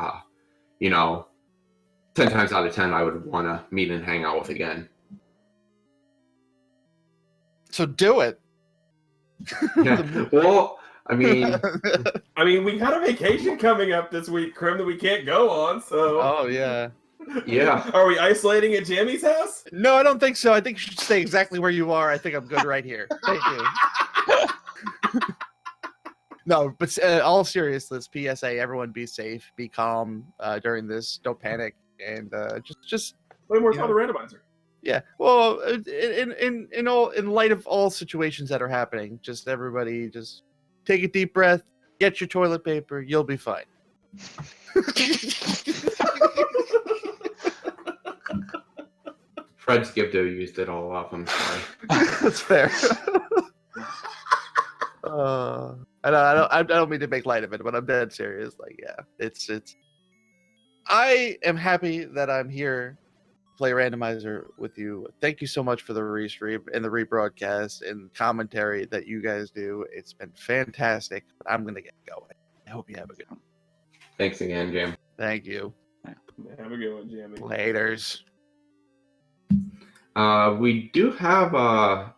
A: 10 times out of 10 I would want to meet and hang out with again.
C: So do it.
A: Yeah. Well, I mean,
B: we got a vacation coming up this week, Krim, that we can't go on. So.
C: Oh yeah.
A: Yeah.
B: Are we isolating at Jammy's house?
C: No, I don't think so. I think you should stay exactly where you are. I think I'm good right here. Thank you. No, but all seriousness, PSA, everyone be safe, be calm during this. Don't panic, and just
B: play more Zelda Randomizer.
C: Yeah. Well, in light of all situations that are happening, just everybody just take a deep breath, get your toilet paper, you'll be fine.
A: Fred Skipdo used it all off. I'm sorry.
C: That's fair. I don't mean to make light of it, but I'm dead serious. Like, yeah, it's. I am happy that I'm here to play Randomizer with you. Thank you so much for the restream and the rebroadcast and commentary that you guys do. It's been fantastic. I'm gonna get going. I hope you have a good one.
A: Thanks again, Jam.
C: Thank you.
B: Have a good one, Jamie.
C: Laters.
A: We do have our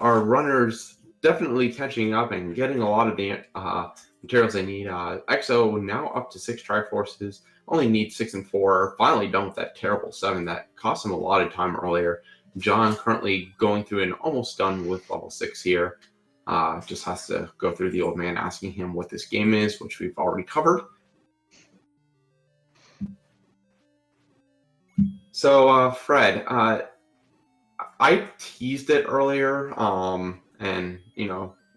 A: runners definitely catching up and getting a lot of the materials they need. EXO now up to 6 Triforces, only needs 6 and 4. Finally done with that terrible 7 that cost him a lot of time earlier. John currently going through and almost done with level 6 here. Just has to go through the old man asking him what this game is, which we've already covered. So, Fred, I teased it earlier, and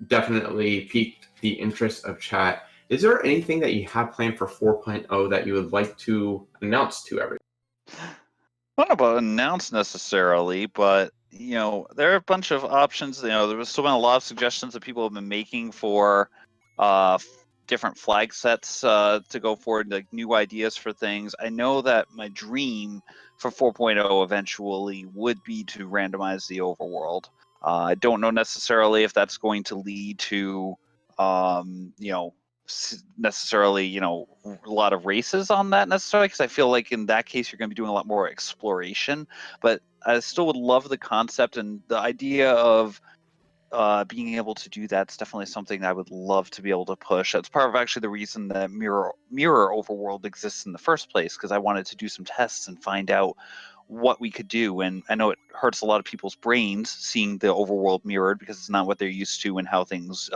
A: definitely piqued the interest of chat. Is there anything that you have planned for 4.0 that you would like to announce to everyone?
D: I don't know about announce necessarily, but there are a bunch of options. There was still been a lot of suggestions that people have been making for different flag sets to go forward, like new ideas for things. I know that my dream for 4.0 eventually would be to randomize the overworld. I don't know necessarily if that's going to lead to, necessarily, a lot of races on that necessarily, because I feel like in that case you're going to be doing a lot more exploration. But I still would love the concept and the idea of being able to do that's definitely something that I would love to be able to push. That's part of actually the reason that mirror overworld exists in the first place, because I wanted to do some tests and find out what we could do. And I know it hurts a lot of people's brains seeing the overworld mirrored, because it's not what they're used to and how things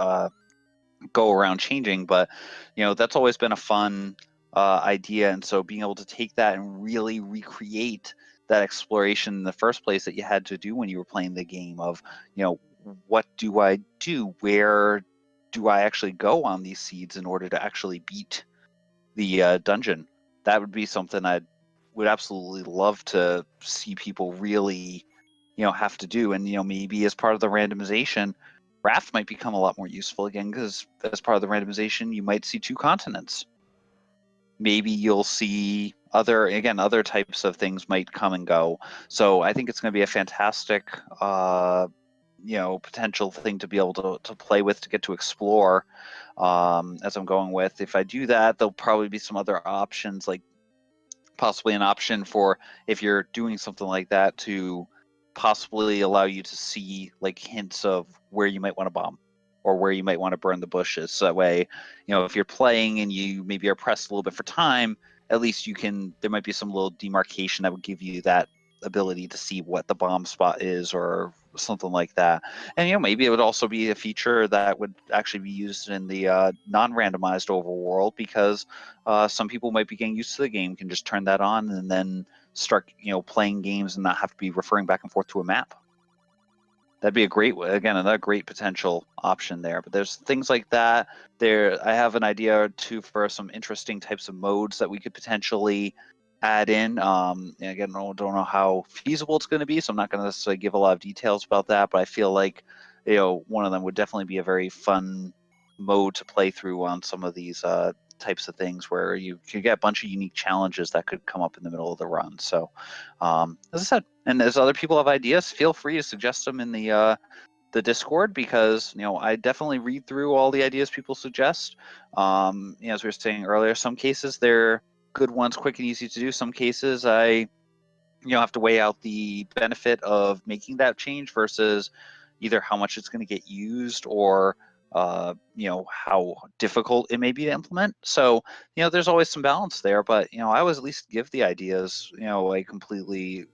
D: go around changing. But that's always been a fun idea, and so being able to take that and really recreate that exploration in the first place that you had to do when you were playing the game of, what do I do? Where do I actually go on these seeds in order to actually beat the dungeon? That would be something I would absolutely love to see people really, have to do. And, maybe as part of the randomization, raft might become a lot more useful again, because as part of the randomization, you might see 2 continents. Maybe you'll see other types of things might come and go. So I think it's going to be a fantastic potential thing to be able to play with, to get to explore as I'm going with. If I do that, there'll probably be some other options, like possibly an option for, if you're doing something like that, to possibly allow you to see like hints of where you might want to bomb or where you might want to burn the bushes. So that way, if you're playing and you maybe are pressed a little bit for time, at least there might be some little demarcation that would give you that ability to see what the bomb spot is or something like that. And maybe it would also be a feature that would actually be used in the non-randomized overworld, because some people might be getting used to the game, can just turn that on and then start playing games and not have to be referring back and forth to a map. That'd be another great potential option there. But there's things like that. I have an idea or two for some interesting types of modes that we could potentially add in. And again, I don't know how feasible it's going to be, so I'm not going to necessarily give a lot of details about that. But I feel like, one of them would definitely be a very fun mode to play through on some of these types of things, where you could get a bunch of unique challenges that could come up in the middle of the run. So, as I said, and as other people have ideas, feel free to suggest them in the Discord, because I definitely read through all the ideas people suggest. As we were saying earlier, some cases they're good ones, quick and easy to do. Some cases I have to weigh out the benefit of making that change versus either how much it's going to get used or how difficult it may be to implement. So there's always some balance there, but I always at least give the ideas a completely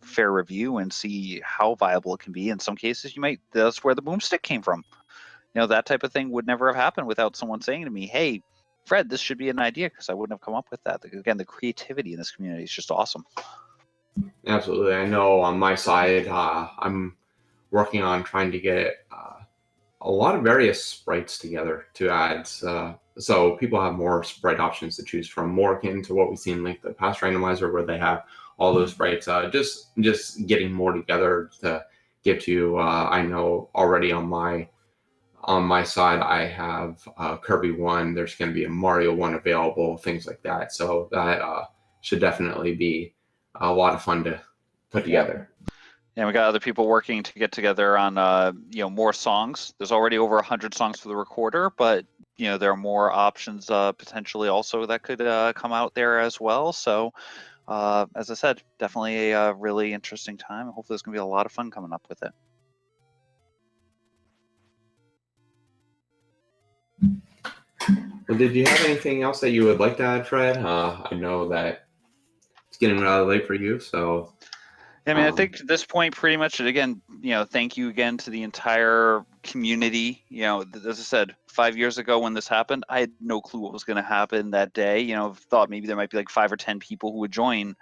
D: fair review and see how viable it can be. In some cases that's where the boomstick came from. That type of thing would never have happened without someone saying to me, hey Fred, this should be an idea, because I wouldn't have come up with that. Again, the creativity in this community is just awesome.
A: Absolutely. I know on my side, I'm working on trying to get a lot of various sprites together to add, so people have more sprite options to choose from, more akin to what we've seen like the past randomizer, where they have all those sprites. Just getting more together to get to. I know already on my side, I have Kirby 1. There's going to be a Mario 1 available, things like that. So that should definitely be a lot of fun to put together.
D: And we got other people working to get together on more songs. There's already over 100 songs for the recorder, but there are more options potentially also that could come out there as well. So as I said, definitely a really interesting time. Hopefully there's going to be a lot of fun coming up with it.
A: Well, did you have anything else that you would like to add, Fred? I know that it's getting rather late for you, so.
D: I mean, I think at this point, pretty much, again, thank you again to the entire community. As I said, 5 years ago when this happened, I had no clue what was going to happen that day. Thought maybe there might be like 5 or 10 people who would join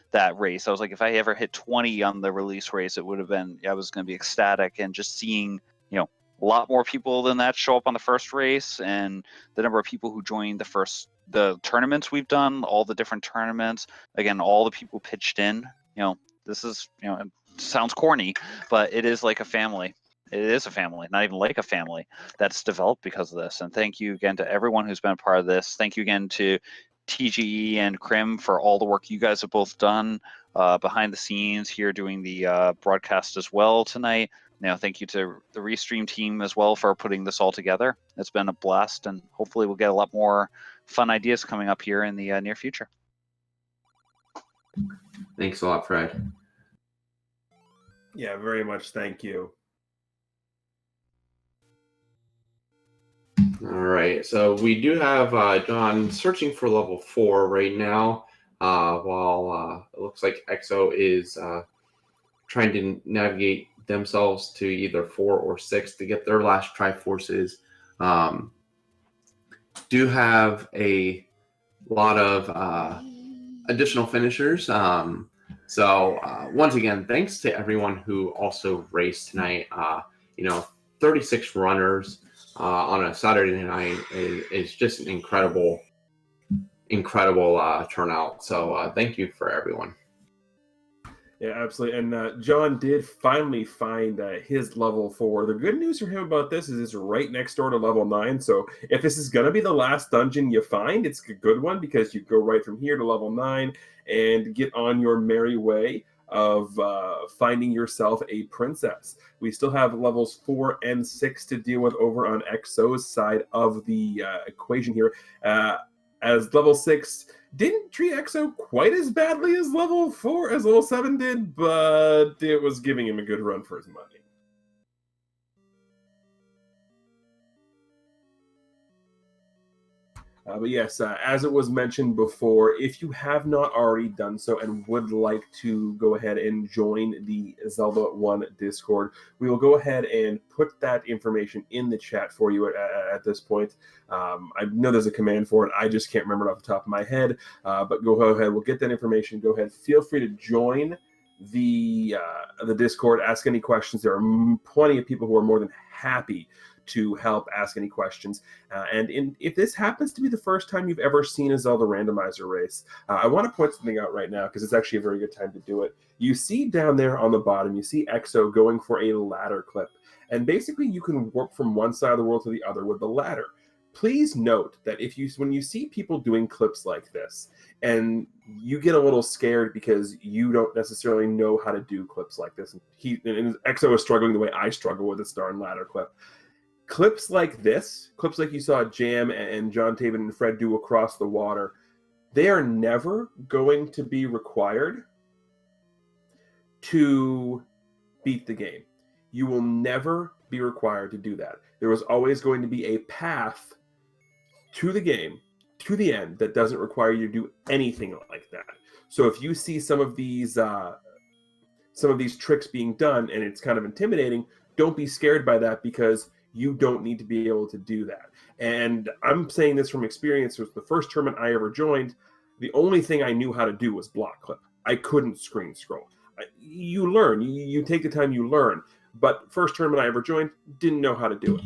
D: that race. I was like, if I ever hit 20 on the release race, it would have been, I was going to be ecstatic. And just seeing, a lot more people than that show up on the first race, and the number of people who joined the tournaments we've done, all the different tournaments, again, all the people pitched in, this is, sounds corny, but it is like a family. It is a family, not even like a family, that's developed because of this. And thank you again to everyone who's been a part of this. Thank you again to TGE and Crim for all the work you guys have both done behind the scenes here doing the broadcast as well tonight. Thank you to the Restream team as well for putting this all together. It's been a blast, and hopefully we'll get a lot more fun ideas coming up here in the near future.
A: Thanks a lot, Fred.
B: Yeah, very much. Thank you.
A: All right, so we do have John searching for level 4 right now, while it looks like EXO is trying to navigate themselves to either 4 or 6 to get their last Triforces. Do have a lot of additional finishers. So once again, thanks to everyone who also raced tonight. 36 runners on a Saturday night is just an incredible turnout. So thank you for everyone.
B: Yeah, absolutely. And John did finally find his level 4. The good news for him about this is it's right next door to level 9. So if this is going to be the last dungeon you find, it's a good one because you go right from here to level 9 and get on your merry way of finding yourself a princess. We still have levels 4 and 6 to deal with over on EXO's side of the equation here. As level 6 didn't treat EXO quite as badly as level 7 did, but it was giving him a good run for his money. But yes, as it was mentioned before, if you have not already done so and would like to go ahead and join the Zelda 1 Discord, we will go ahead and put that information in the chat for you at this point. I know there's a command for it. I just can't remember it off the top of my head. But go ahead. We'll get that information. Go ahead. Feel free to join the Discord. Ask any questions. There are plenty of people who are more than happy to help ask any questions. If this happens to be the first time you've ever seen a Zelda randomizer race, I want to point something out right now because it's actually a very good time to do it. You see down there on the bottom, you see EXO going for a ladder clip. And basically you can warp from one side of the world to the other with the ladder. Please note that when you see people doing clips like this, and you get a little scared because you don't necessarily know how to do clips like this, and EXO is struggling the way I struggle with a star and ladder clip. Clips like this, clips like you saw Jam and John Taven and Fred do across the water, they are never going to be required to beat the game. You will never be required to do that. There is always going to be a path to the game, to the end, that doesn't require you to do anything like that. So if you see some of these tricks being done and it's kind of intimidating, don't be scared by that because you don't need to be able to do that. And I'm saying this from experience. It was the first tournament I ever joined. The only thing I knew how to do was block clip. I couldn't screen scroll. You learn. You take the time, you learn. But first tournament I ever joined, didn't know how to do it.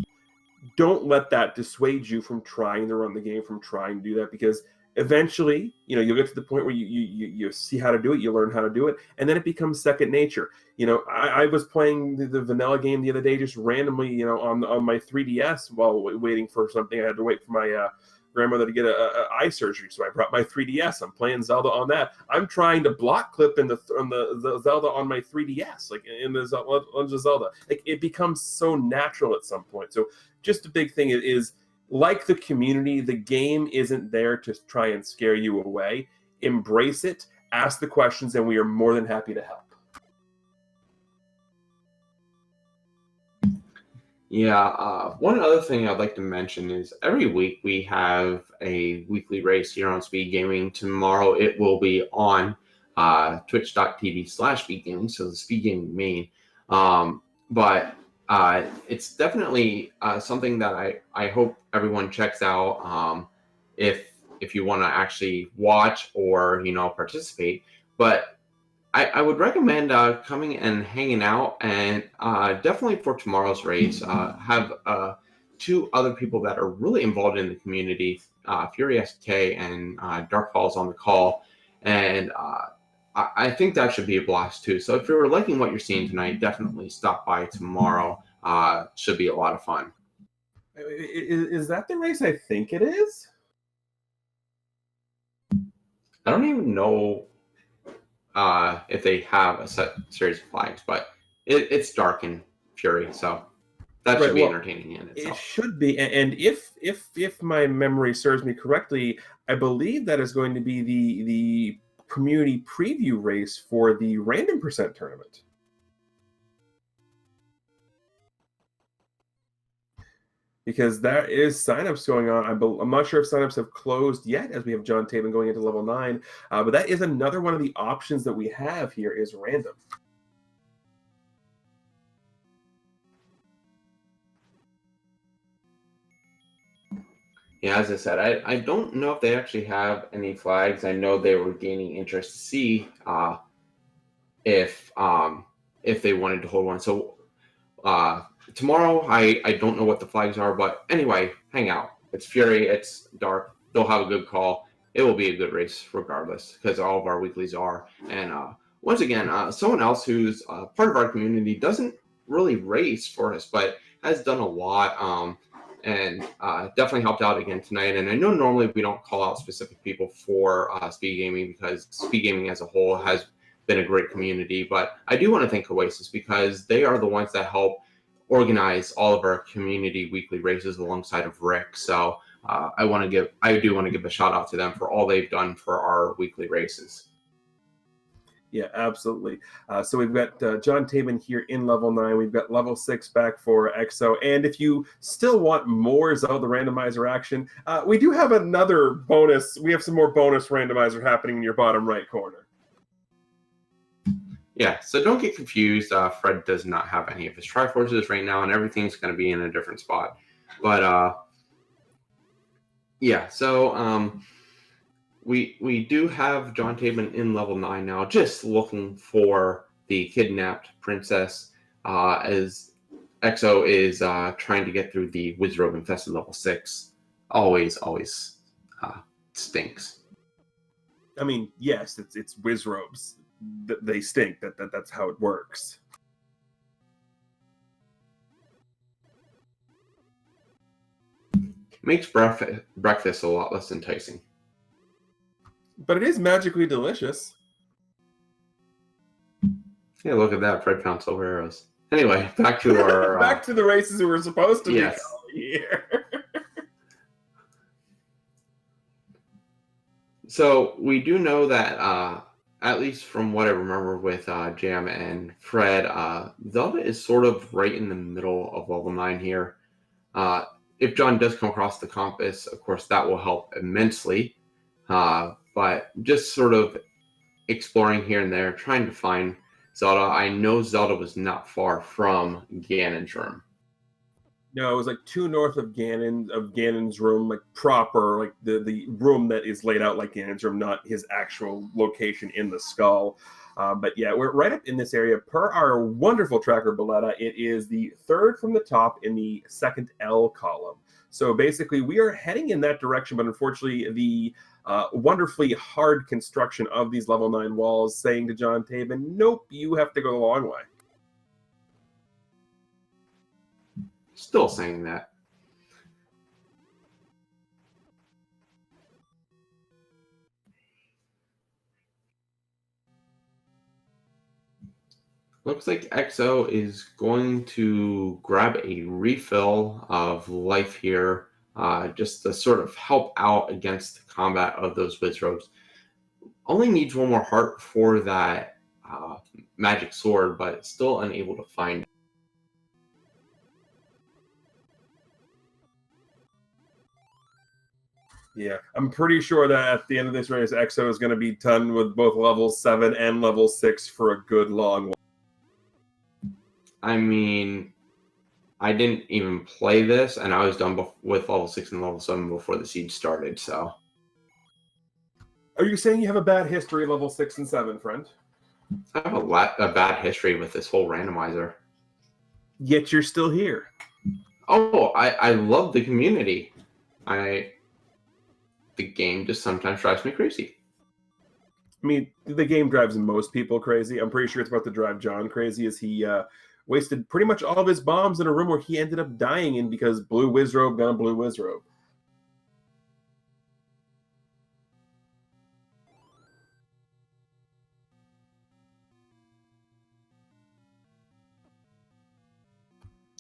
B: Don't let that dissuade you from trying to run the game, from trying to do that, because eventually, you'll get to the point where you see how to do it, you learn how to do it, and then it becomes second nature. I was playing the vanilla game the other day, just randomly, on my 3DS while waiting for something. I had to wait for my grandmother to get a eye surgery, so I brought my 3DS. I'm playing Zelda on that. I'm trying to block clip on the Zelda on my 3DS, like in the Zelda. Like, it becomes so natural at some point. So just a big thing is, like the community, the game isn't there to try and scare you away. Embrace it, ask the questions, and we are more than happy to help.
A: Yeah, one other thing I'd like to mention is every week we have a weekly race here on Speed Gaming. Tomorrow it will be on twitch.tv/speedgaming, so the Speed Gaming main. But it's definitely something that I hope everyone checks out if you want to actually watch or participate. But I would recommend coming and hanging out, and definitely for tomorrow's race, have 2 other people that are really involved in the community, Fury SK and Dark Falls on the call, and I think that should be a blast too. So if you're liking what you're seeing tonight, definitely stop by tomorrow. Should be a lot of fun.
B: Is that the race I think it is?
A: I don't even know if they have a set series of flags, but it's Dark and Fury, so that should be entertaining in itself.
B: It should be, and if my memory serves me correctly, I believe that is going to be the community preview race for the Random Percent tournament. Because there is signups going on. I'm not sure if signups have closed yet, as we have John Taven going into level 9. But that is another one of the options that we have here is random.
A: Yeah, as I said, I don't know if they actually have any flags. I know they were gaining interest to see if they wanted to hold one. So tomorrow, I don't know what the flags are, but anyway, hang out. It's Fury, it's Dark. They'll have a good call. It will be a good race regardless, because all of our weeklies are. And once again, someone else who's part of our community doesn't really race for us, but has done a lot and definitely helped out again tonight. And I know normally we don't call out specific people for speed gaming because speed gaming as a whole has been a great community, but I do want to thank Oasis because they are the ones that help organize all of our community weekly races alongside of Rick. So I do want to give a shout out to them for all they've done for our weekly races.
B: Yeah, absolutely. So we've got John Taven here in level 9. We've got level 6 back for EXO. And if you still want more Zelda randomizer action, we do have another bonus. We have some more bonus randomizer happening in your bottom right corner.
A: Yeah, so don't get confused. Fred does not have any of his Triforces right now, and everything's going to be in a different spot. But yeah, so we do have John Taven in level 9 now, just looking for the kidnapped princess as EXO is trying to get through the Wizrobe infested level 6. Always stinks.
B: I mean, yes, it's Wizrobes. They stink. That's how it works.
A: Makes breakfast a lot less enticing.
B: But it is magically delicious.
A: Yeah, look at that. Fred found silver arrows. Anyway, back to our...
B: back to the races we were supposed to be here.
A: So we do know that, at least from what I remember with Jam and Fred, Zelda is sort of right in the middle of level 9 here. If John does come across the compass, of course, that will help immensely. But just sort of exploring here and there, trying to find Zelda. I know Zelda was not far from Ganon's room.
B: No, it was like 2 north of Ganon's room, like proper, like the room that is laid out like Ganon's room, not his actual location in the skull. But yeah, we're right up in this area. Per our wonderful tracker, Boletta, it is the 3rd from the top in the 2nd L column. So basically, we are heading in that direction, but unfortunately, the wonderfully hard construction of these level 9 walls saying to John Taven, nope, you have to go the long way.
A: Still saying that. Looks like EXO is going to grab a refill of life here, just to sort of help out against the combat of those Wizrobes. Only needs 1 more heart for that magic sword, but still unable to find it.
B: Yeah, I'm pretty sure that at the end of this race, EXO is going to be done with both level 7 and level 6 for a good long while.
A: I mean, I didn't even play this, and I was done with level 6 and level 7 before the siege started, so...
B: Are you saying you have a bad history level 6 and 7, friend?
A: I have a bad history with this whole randomizer.
B: Yet you're still here.
A: Oh, I love the community. The game just sometimes drives me crazy.
B: I mean, the game drives most people crazy. I'm pretty sure it's about to drive John crazy as he wasted pretty much all of his bombs in a room where he ended up dying in because blue Wizrobe got a blue Wizrobe.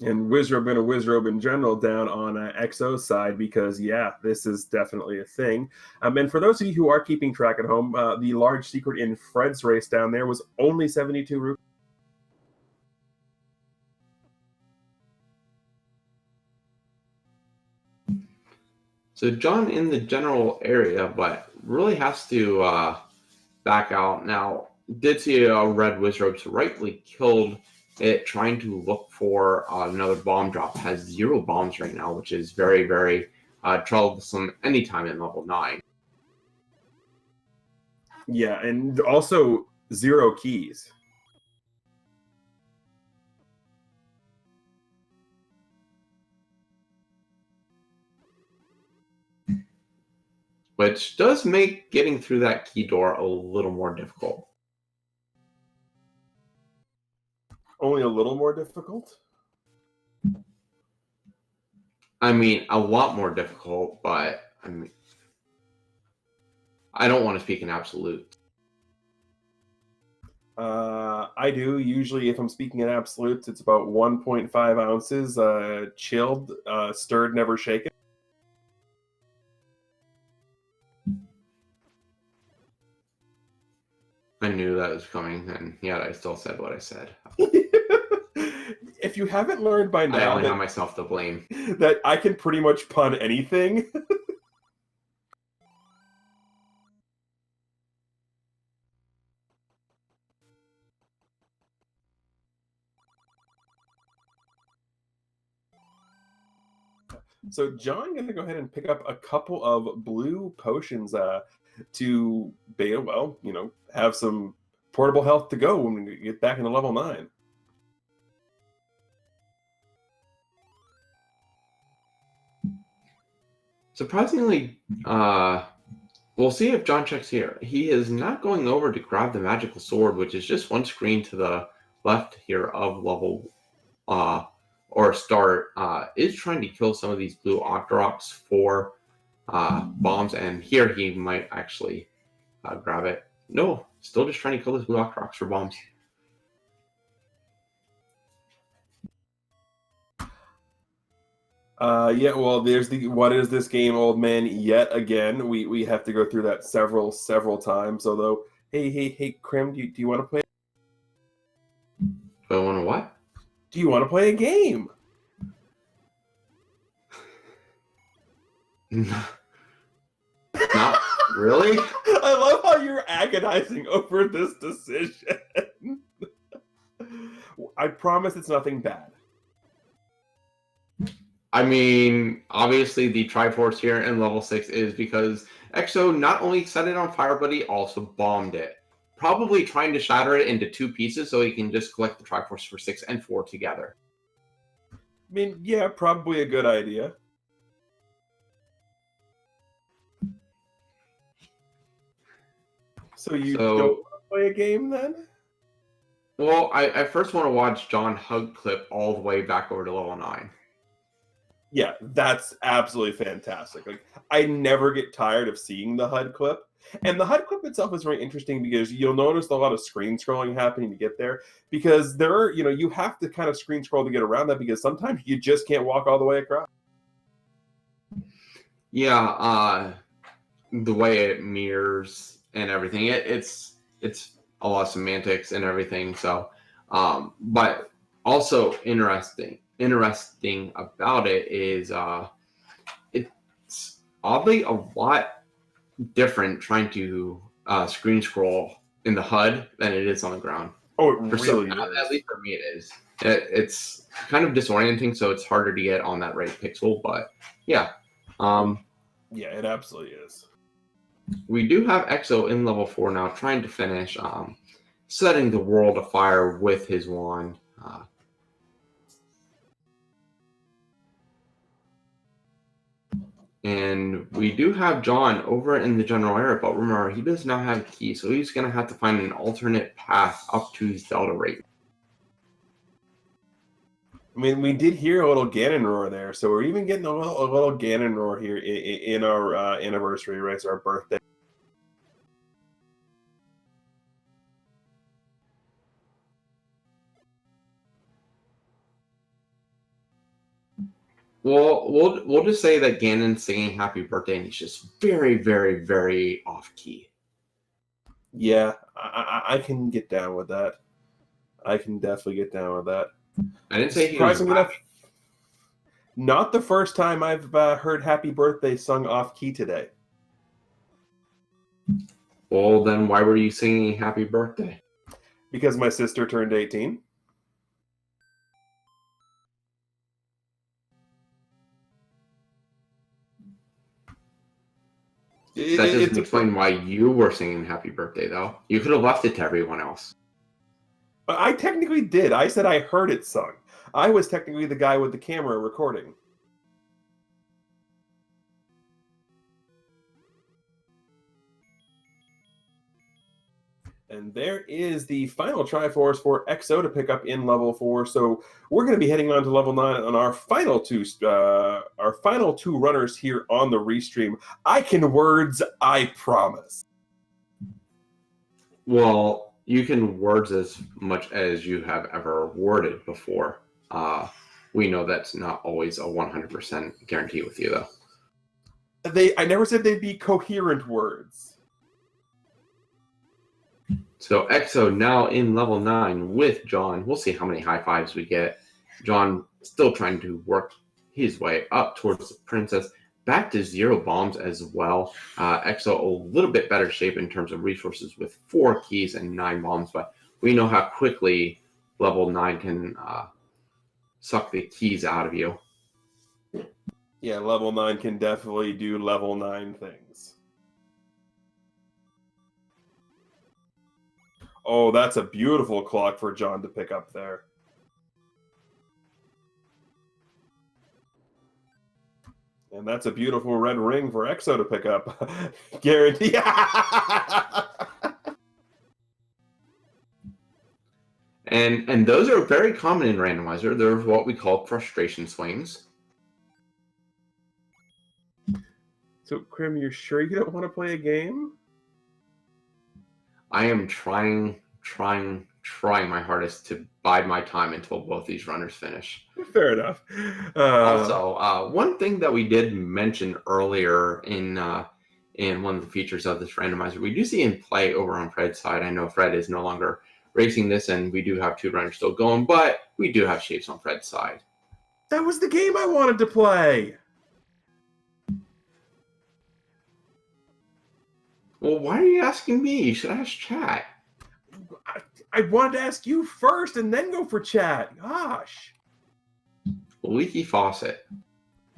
B: And Wizrobe and a Wizrobe in general down on XO's side because, yeah, this is definitely a thing. And for those of you who are keeping track at home, the large secret in Fred's race down there was only 72 rupees.
A: So John in the general area, but really has to back out. Now, did see a red Wizrobe, so rightly killed it trying to look for another bomb drop. Has 0 bombs right now, which is very, very troublesome anytime in level 9.
B: Yeah, and also 0 keys.
A: Which does make getting through that key door a little more difficult.
B: Only a little more difficult?
A: I mean, a lot more difficult, but I mean, I don't want to speak in absolute.
B: I do. Usually, if I'm speaking in absolutes, it's about 1.5 ounces, chilled, stirred, never shaken.
A: I knew that was coming, and yet I still said what I said.
B: If you haven't learned by now,
A: I only have myself to blame.
B: That I can pretty much pun anything. So John going to go ahead and pick up a couple of blue potions to be, well, you know, have some portable health to go when we get back into level 9.
A: Surprisingly, we'll see if John checks here. He is not going over to grab the magical sword, which is just one screen to the left here of level or start. Is trying to kill some of these blue Octoroks for bombs, and here he might actually grab it. No, still just trying to kill those blue Octoroks for bombs.
B: Yeah, well, there's the what is this game, old man? Yet again, we have to go through that several times. Although, hey, Krim, do you want to play?
A: Do I want to what?
B: Do you want to play a game?
A: Not really.
B: I love how you're agonizing over this decision. I promise it's nothing bad.
A: I mean, obviously the Triforce here in level 6 is because Exo not only set it on fire, but he also bombed it. Probably trying to shatter it into 2 pieces so he can just collect the Triforce for 6 and 4 together.
B: I mean, yeah, probably a good idea. So you don't want to play a game then?
A: Well, I first want to watch John hug clip all the way back over to level 9.
B: Yeah, that's absolutely fantastic. Like, I never get tired of seeing the HUD clip. And the HUD clip itself is very interesting because you'll notice a lot of screen scrolling happening to get there. Because there are, you have to kind of screen scroll to get around that because sometimes you just can't walk all the way across.
A: Yeah, the way it mirrors and everything, it's a lot of semantics and everything. So, but also interesting about it is it's oddly a lot different trying to screen scroll in the HUD than it is on the ground.
B: Oh, it really is.
A: At least for me it is. It's kind of disorienting, so it's harder to get on that right pixel, but yeah.
B: Yeah, it absolutely is.
A: We do have Exo in level 4 now, trying to finish setting the world afire with his wand. And we do have John over in the general area, but remember, he does not have a key, so he's going to have to find an alternate path up to Zelda right.
B: I mean, we did hear a little Ganon roar there, so we're even getting a little Ganon roar here in our anniversary, right? It's our birthday.
A: Well, we'll just say that Ganon's singing "Happy Birthday" and he's just very, very, very off key.
B: Yeah, I can get down with that. I can definitely get down with that.
A: I didn't say he was
B: Surprisingly enough, not the first time I've heard "Happy Birthday" sung off key today.
A: Well, then why were you singing "Happy Birthday"?
B: Because my sister turned 18.
A: That doesn't explain why you were singing "Happy Birthday," though. You could have left it to everyone else.
B: I technically did. I said I heard it sung. I was technically the guy with the camera recording. And there is the final Triforce for XO to pick up in level 4. So we're going to be heading on to level 9 on our final two runners here on the restream. I can words, I promise.
A: Well, you can words as much as you have ever worded before. We know that's not always a 100% guarantee with you, though.
B: I never said they'd be coherent words.
A: So EXO now in level 9 with John. We'll see how many high fives we get. John still trying to work his way up towards the princess. Back to 0 bombs as well. EXO a little bit better shape in terms of resources with 4 keys and 9 bombs. But we know how quickly level 9 can suck the keys out of you.
B: Yeah, level 9 can definitely do level 9 things. Oh, that's a beautiful clock for John to pick up there. And that's a beautiful red ring for EXO to pick up. Guarantee.
A: And those are very common in Randomizer. They're what we call frustration swings.
B: So, Krim, you're sure you don't want to play a game?
A: I am trying my hardest to bide my time until both these runners finish.
B: Fair enough.
A: Also, one thing that we did mention earlier in one of the features of this randomizer, we do see in play over on Fred's side. I know Fred is no longer racing this, and we do have 2 runners still going, but we do have shapes on Fred's side.
B: That was the game I wanted to play.
A: Well, why are you asking me? You should ask chat.
B: I wanted to ask you first and then go for chat. Gosh.
A: Leaky faucet.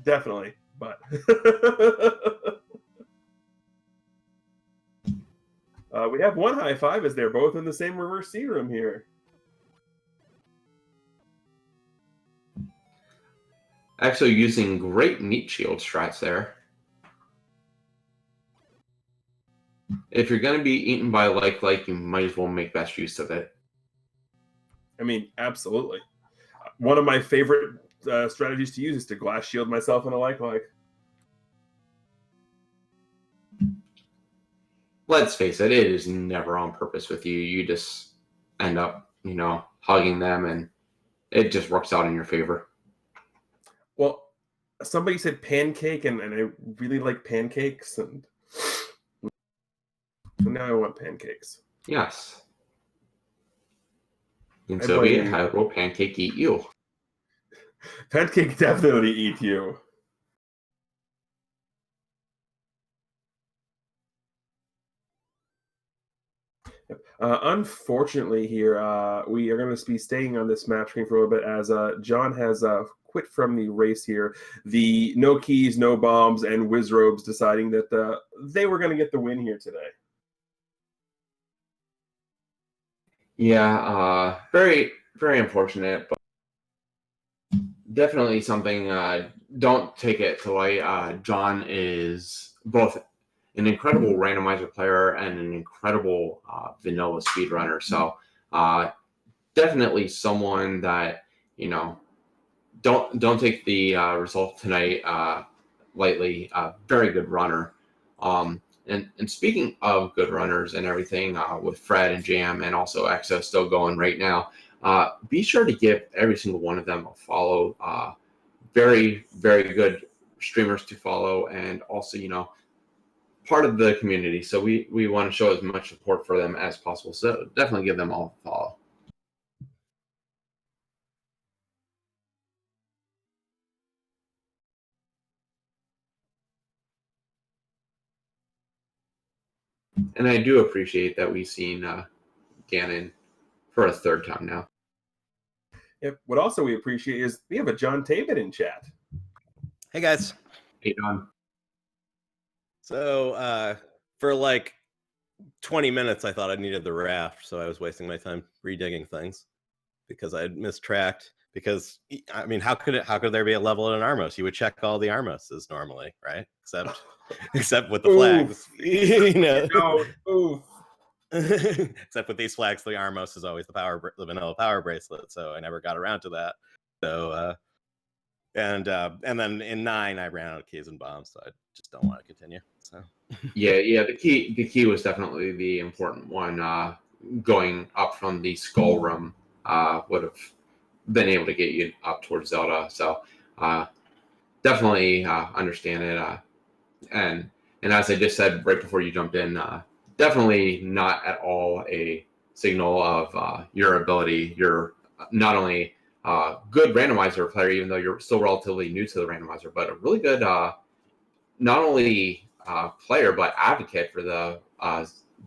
B: Definitely, but we have 1 high five as they're both in the same reverse C room here.
A: Actually using great meat shield strats there. If you're going to be eaten by like, you might as well make best use of it.
B: I mean, absolutely. One of my favorite strategies to use is to glass shield myself in a like.
A: Let's face it, it is never on purpose with you. You just end up, hugging them, and it just works out in your favor.
B: Well, somebody said pancake, and I really like pancakes, and so now I want pancakes.
A: Yes. In Soviet, how will pancake eat you?
B: Pancake definitely eat you. Unfortunately, here we are going to be staying on this map screen for a little bit as John has quit from the race here. The no keys, no bombs, and Wizrobes deciding that they were going to get the win here today. Yeah,
A: very, very unfortunate. But definitely something. Don't take it to light. John is both an incredible randomizer player and an incredible vanilla speedrunner. So definitely someone that, don't take the result tonight lightly. Very good runner. And speaking of good runners and everything, with Fred and Jam and also Exo still going right now, be sure to give every single one of them a follow. Very, very good streamers to follow, and also, part of the community. So we want to show as much support for them as possible. So definitely give them all a follow. And I do appreciate that we've seen Gannon for a third time now.
B: Yep. What also we appreciate is we have a John Tabit in chat.
E: Hey guys.
A: Hey, John.
E: So for like 20 minutes, I thought I needed the raft, so I was wasting my time redigging things because I had mistracked. Because I mean, how could there be a level in Armos? You would check all the Armoses normally, right? Except with the flags,
B: Oof.
E: Except with these flags, the Armos is always the vanilla power bracelet. So I never got around to that. So and then in 9, I ran out of keys and bombs, so I just don't want to continue. So
A: yeah, the key was definitely the important one. Going up from the skull room would have been able to get you up towards Zelda. So definitely understand it. And as I just said right before you jumped in, definitely not at all a signal of your ability. You're not only a good randomizer player, even though you're still relatively new to the randomizer, but a really good not only player but advocate for the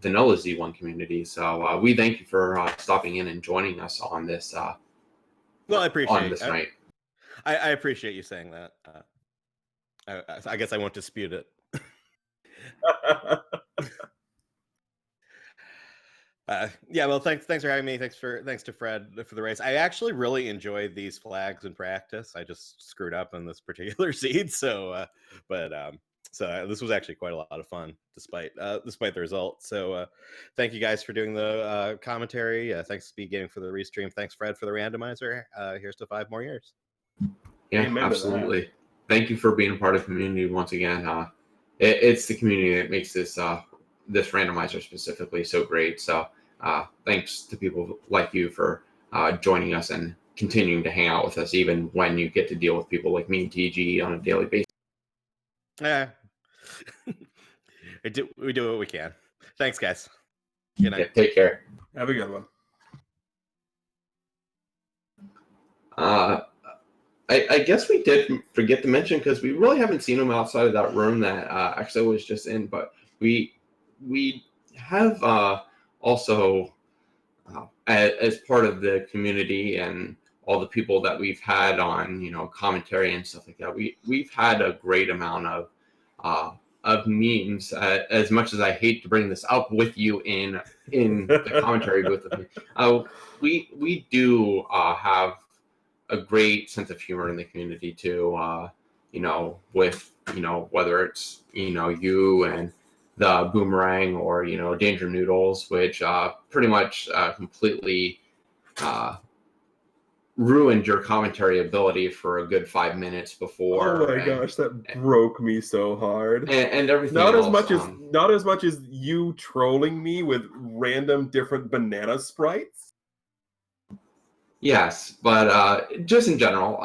A: vanilla Z1 community. So we thank you for stopping in and joining us on this.
E: Well, I appreciate
A: on this night.
E: I appreciate you saying that. I guess I won't dispute it. Yeah, well, thanks for having me. Thanks to Fred for the race. I actually really enjoyed these flags in practice. I just screwed up on this particular seed, so this was actually quite a lot of fun, despite the result. So thank you guys for doing the commentary. Thanks Speed Gaming for the restream. Thanks Fred for the randomizer. Here's to 5 more years.
A: Yeah, absolutely. Thank you for being a part of the community once again. It's the community that makes this randomizer specifically so great. So thanks to people like you for joining us and continuing to hang out with us, even when you get to deal with people like me and TG on a daily basis.
E: Yeah, we do what we can. Thanks, guys. Good night.
A: Yeah, take care.
B: Have a good one.
A: I guess we did forget to mention, because we really haven't seen him outside of that room that Exo was just in, but we have also as part of the community and all the people that we've had on commentary and stuff like that, we've had a great amount of memes. As much as I hate to bring this up with you in the commentary booth with me, we do have a great sense of humor in the community too. With whether it's you and the Boomerang or Danger Noodles, which pretty much completely ruined your commentary ability for a good 5 minutes before.
B: Oh my gosh, that broke me so hard.
A: And everything.
B: Not
A: else,
B: as much as you trolling me with random different banana sprites.
A: Yes, but just in general,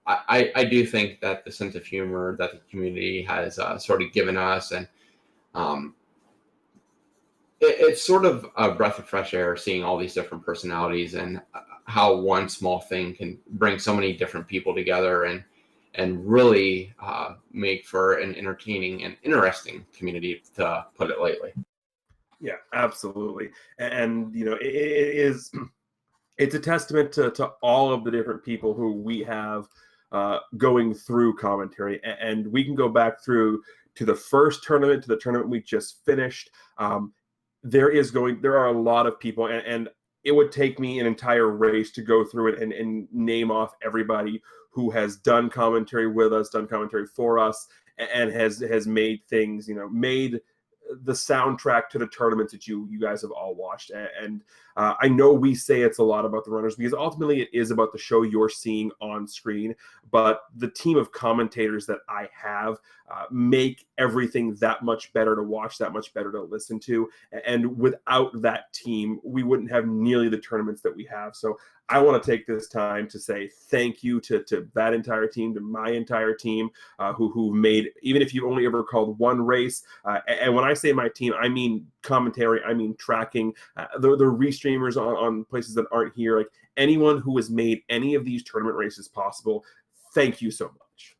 A: I do think that the sense of humor that the community has sort of given us, and it's sort of a breath of fresh air seeing all these different personalities and how one small thing can bring so many different people together and really make for an entertaining and interesting community, to put it lightly.
B: Yeah, absolutely. And it's a testament to all of the different people who we have going through commentary. And we can go back through to the first tournament, to the tournament we just finished. There are a lot of people, and it would take me an entire race to go through it and name off everybody who has done commentary with us, done commentary for us, and has made things, made the soundtrack to the tournaments that you guys have all watched. And I know we say it's a lot about the runners because ultimately it is about the show you're seeing on screen, but the team of commentators that I have make everything that much better to watch, that much better to listen to. And without that team, we wouldn't have nearly the tournaments that we have. So I want to take this time to say thank you to that entire team, to my entire team, who made, even if you've only ever called one race, and when I say my team, I mean commentary, I mean tracking, the restreamers on places that aren't here, like anyone who has made any of these tournament races possible, thank you so much.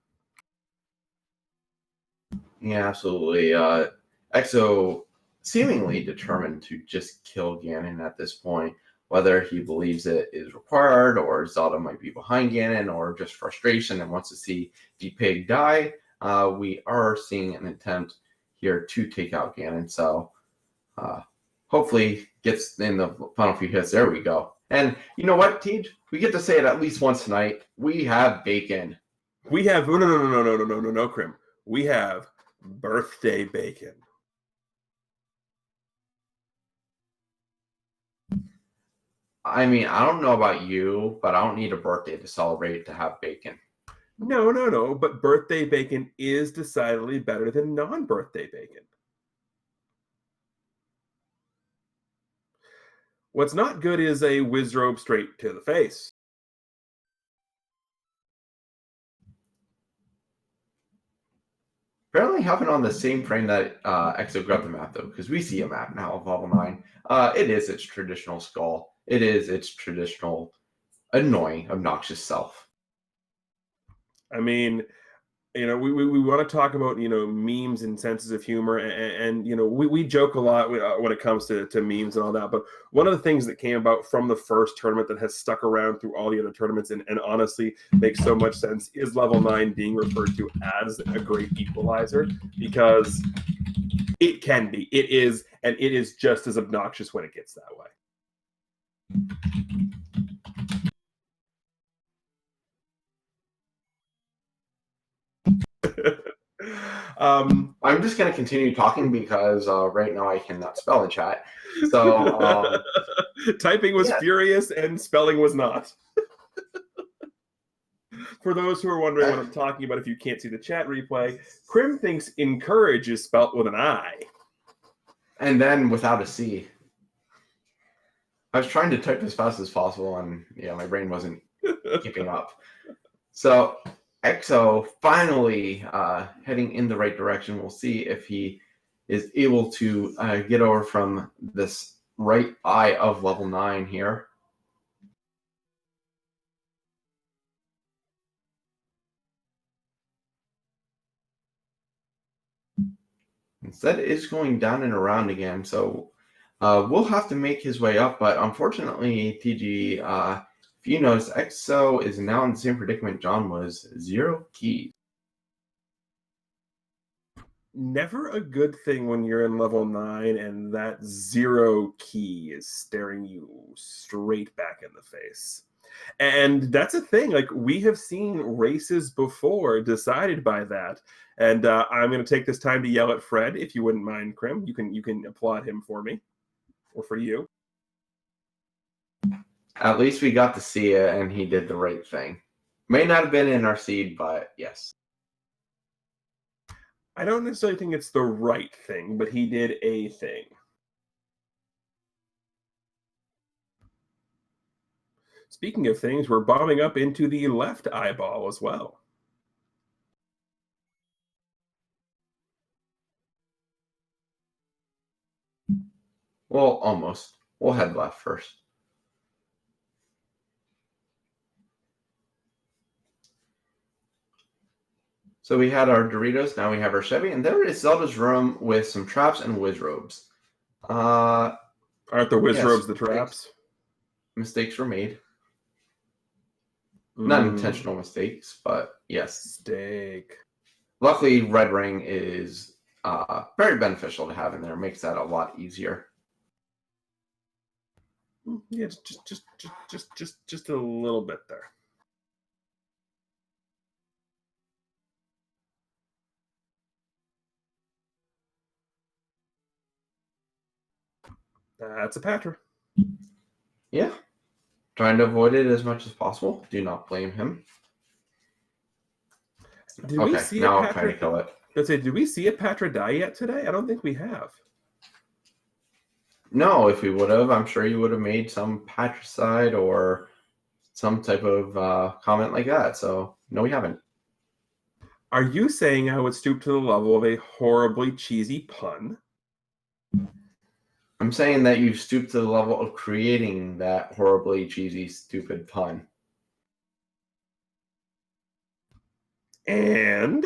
A: Yeah, absolutely. Exo seemingly determined to just kill Ganon at this point, whether he believes it is required or Zelda might be behind Ganon or just frustration and wants to see the pig die. We are seeing an attempt here to take out Ganon, so hopefully gets in the final few hits. There we go. And you know what, Tej? We get to say it at least once tonight. We have bacon.
B: We have no, Krim. We have birthday bacon.
A: I mean, I don't know about you, but I don't need a birthday to celebrate to have bacon.
B: No, but birthday bacon is decidedly better than non-birthday bacon. What's not good is a whiz robe straight to the face.
A: Apparently having on the same frame that Exo grabbed the map, though, because we see a map now of level 9. It is its traditional skull. It is its traditional annoying, obnoxious self.
B: I mean, we want to talk about, memes and senses of humor. And we joke a lot when it comes to memes and all that. But one of the things that came about from the first tournament that has stuck around through all the other tournaments and honestly makes so much sense is level 9 being referred to as a great equalizer, because it can be. It is, and it is just as obnoxious when it gets that way.
A: I'm just going to continue talking because right now I cannot spell in chat. So
B: typing was furious and spelling was not. For those who are wondering what I'm talking about, if you can't see the chat replay, Krim thinks encourage is spelt with an I.
A: And then without a C. I was trying to type as fast as possible, and my brain wasn't keeping up. So Exo finally heading in the right direction. We'll see if he is able to get over from this right eye of level 9 here. Instead, it is going down and around again, so we'll have to make his way up. But unfortunately, TG, if you notice, Exo is now in the same predicament John was, 0 keys.
B: Never a good thing when you're in level 9 and that 0 key is staring you straight back in the face. And that's a thing. Like, we have seen races before decided by that. And I'm going to take this time to yell at Fred, if you wouldn't mind, Krim. You can applaud him for me, or for you.
A: At least we got to see it, and he did the right thing. May not have been in our seed, but yes.
B: I don't necessarily think it's the right thing, but he did a thing. Speaking of things, we're bombing up into the left eyeball as well.
A: Well, almost. We'll head left first. So we had our Doritos, now we have our Chevy, and there is Zelda's room with some traps and whiz robes.
B: Aren't the whiz robes the traps?
A: Mistakes were made. Not intentional mistakes, but yes.
B: Steak.
A: Luckily, Red Ring is very beneficial to have in there. It makes that a lot easier.
B: Yeah, just a little bit there. That's a Patra.
A: Yeah. Trying to avoid it as much as possible. Do not blame him.
B: Did we
A: Okay,
B: see
A: now
B: a
A: I'm trying to
B: Patra?
A: kill it.
B: Let's say, did we see a Patra die yet today? I don't think we have.
A: No, if we would have, I'm sure you would have made some patricide or some type of comment like that. So, no, we haven't.
B: Are you saying I would stoop to the level of a horribly cheesy pun?
A: I'm saying that you've stooped to the level of creating that horribly cheesy, stupid pun.
B: And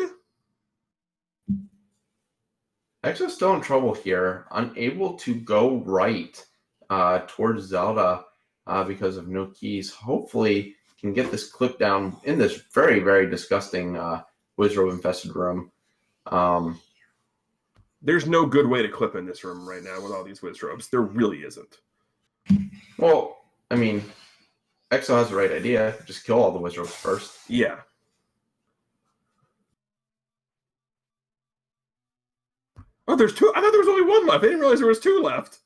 A: Exo's still in trouble here, unable to go right towards Zelda because of no keys. Hopefully, can get this clip down in this very, very disgusting wizard-infested room.
B: there's no good way to clip in this room right now with all these Wizrobes. There really isn't.
A: Well, I mean, Exo has the right idea. Just kill all the wizards first.
B: Yeah. Oh, there's two. I thought there was only one left. I didn't realize there was two left.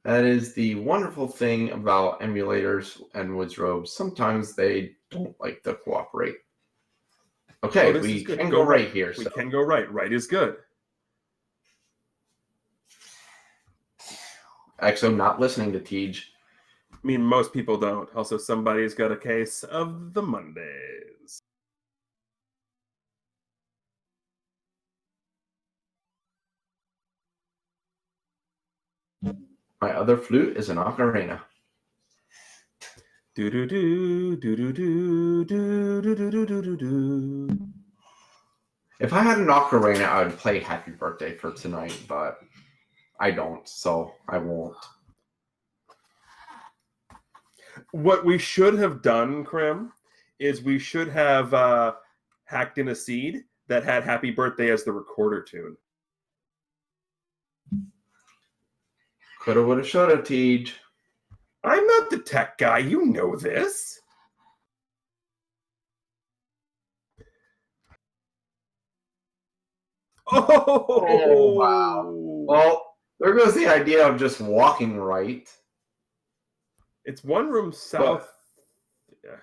A: That is the wonderful thing about emulators and wizrobes. Sometimes they don't like to cooperate. Okay,
B: this
A: we
B: is good.
A: can go right here.
B: We
A: So.
B: can go right. Right is good.
A: Exo not listening to Tej.
B: I mean, most people don't. Also, somebody's got a case of the Mondays.
A: My other flute is an ocarina.
B: Do do do do do do do do do do do do.
A: If I had an ocarina, I would play Happy Birthday for tonight, but I don't, so I won't.
B: What we should have done, Krim, is we should have hacked in a seed that had Happy Birthday as the recorder tune.
A: Coulda, woulda, shoulda, Tej.
B: I'm not the tech guy. You know this.
A: Oh, wow. Well, there goes the idea of just walking right.
B: It's one room south.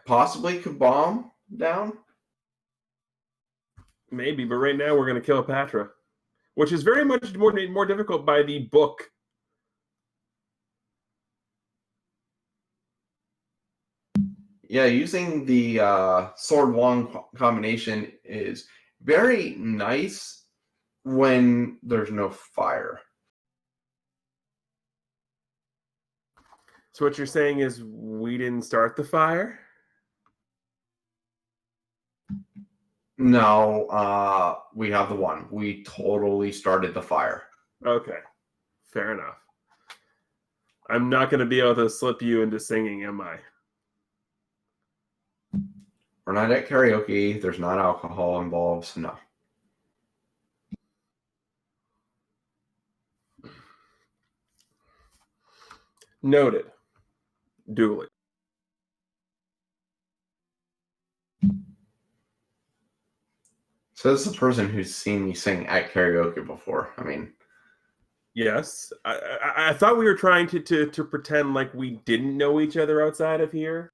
A: Possibly could bomb down.
B: Maybe, but right now we're going to kill Patra, which is very much more difficult by the book.
A: Yeah, using the sword wand combination is very nice when there's no fire.
B: So what you're saying is we didn't start the fire?
A: No, we have the one. We totally started the fire.
B: Okay, fair enough. I'm not going to be able to slip you into singing, am I?
A: We're not at karaoke. There's not alcohol involved, so no.
B: Noted. Duly.
A: Says the person who's seen me sing at karaoke before. I mean,
B: yes. I thought we were trying to pretend like we didn't know each other outside of here.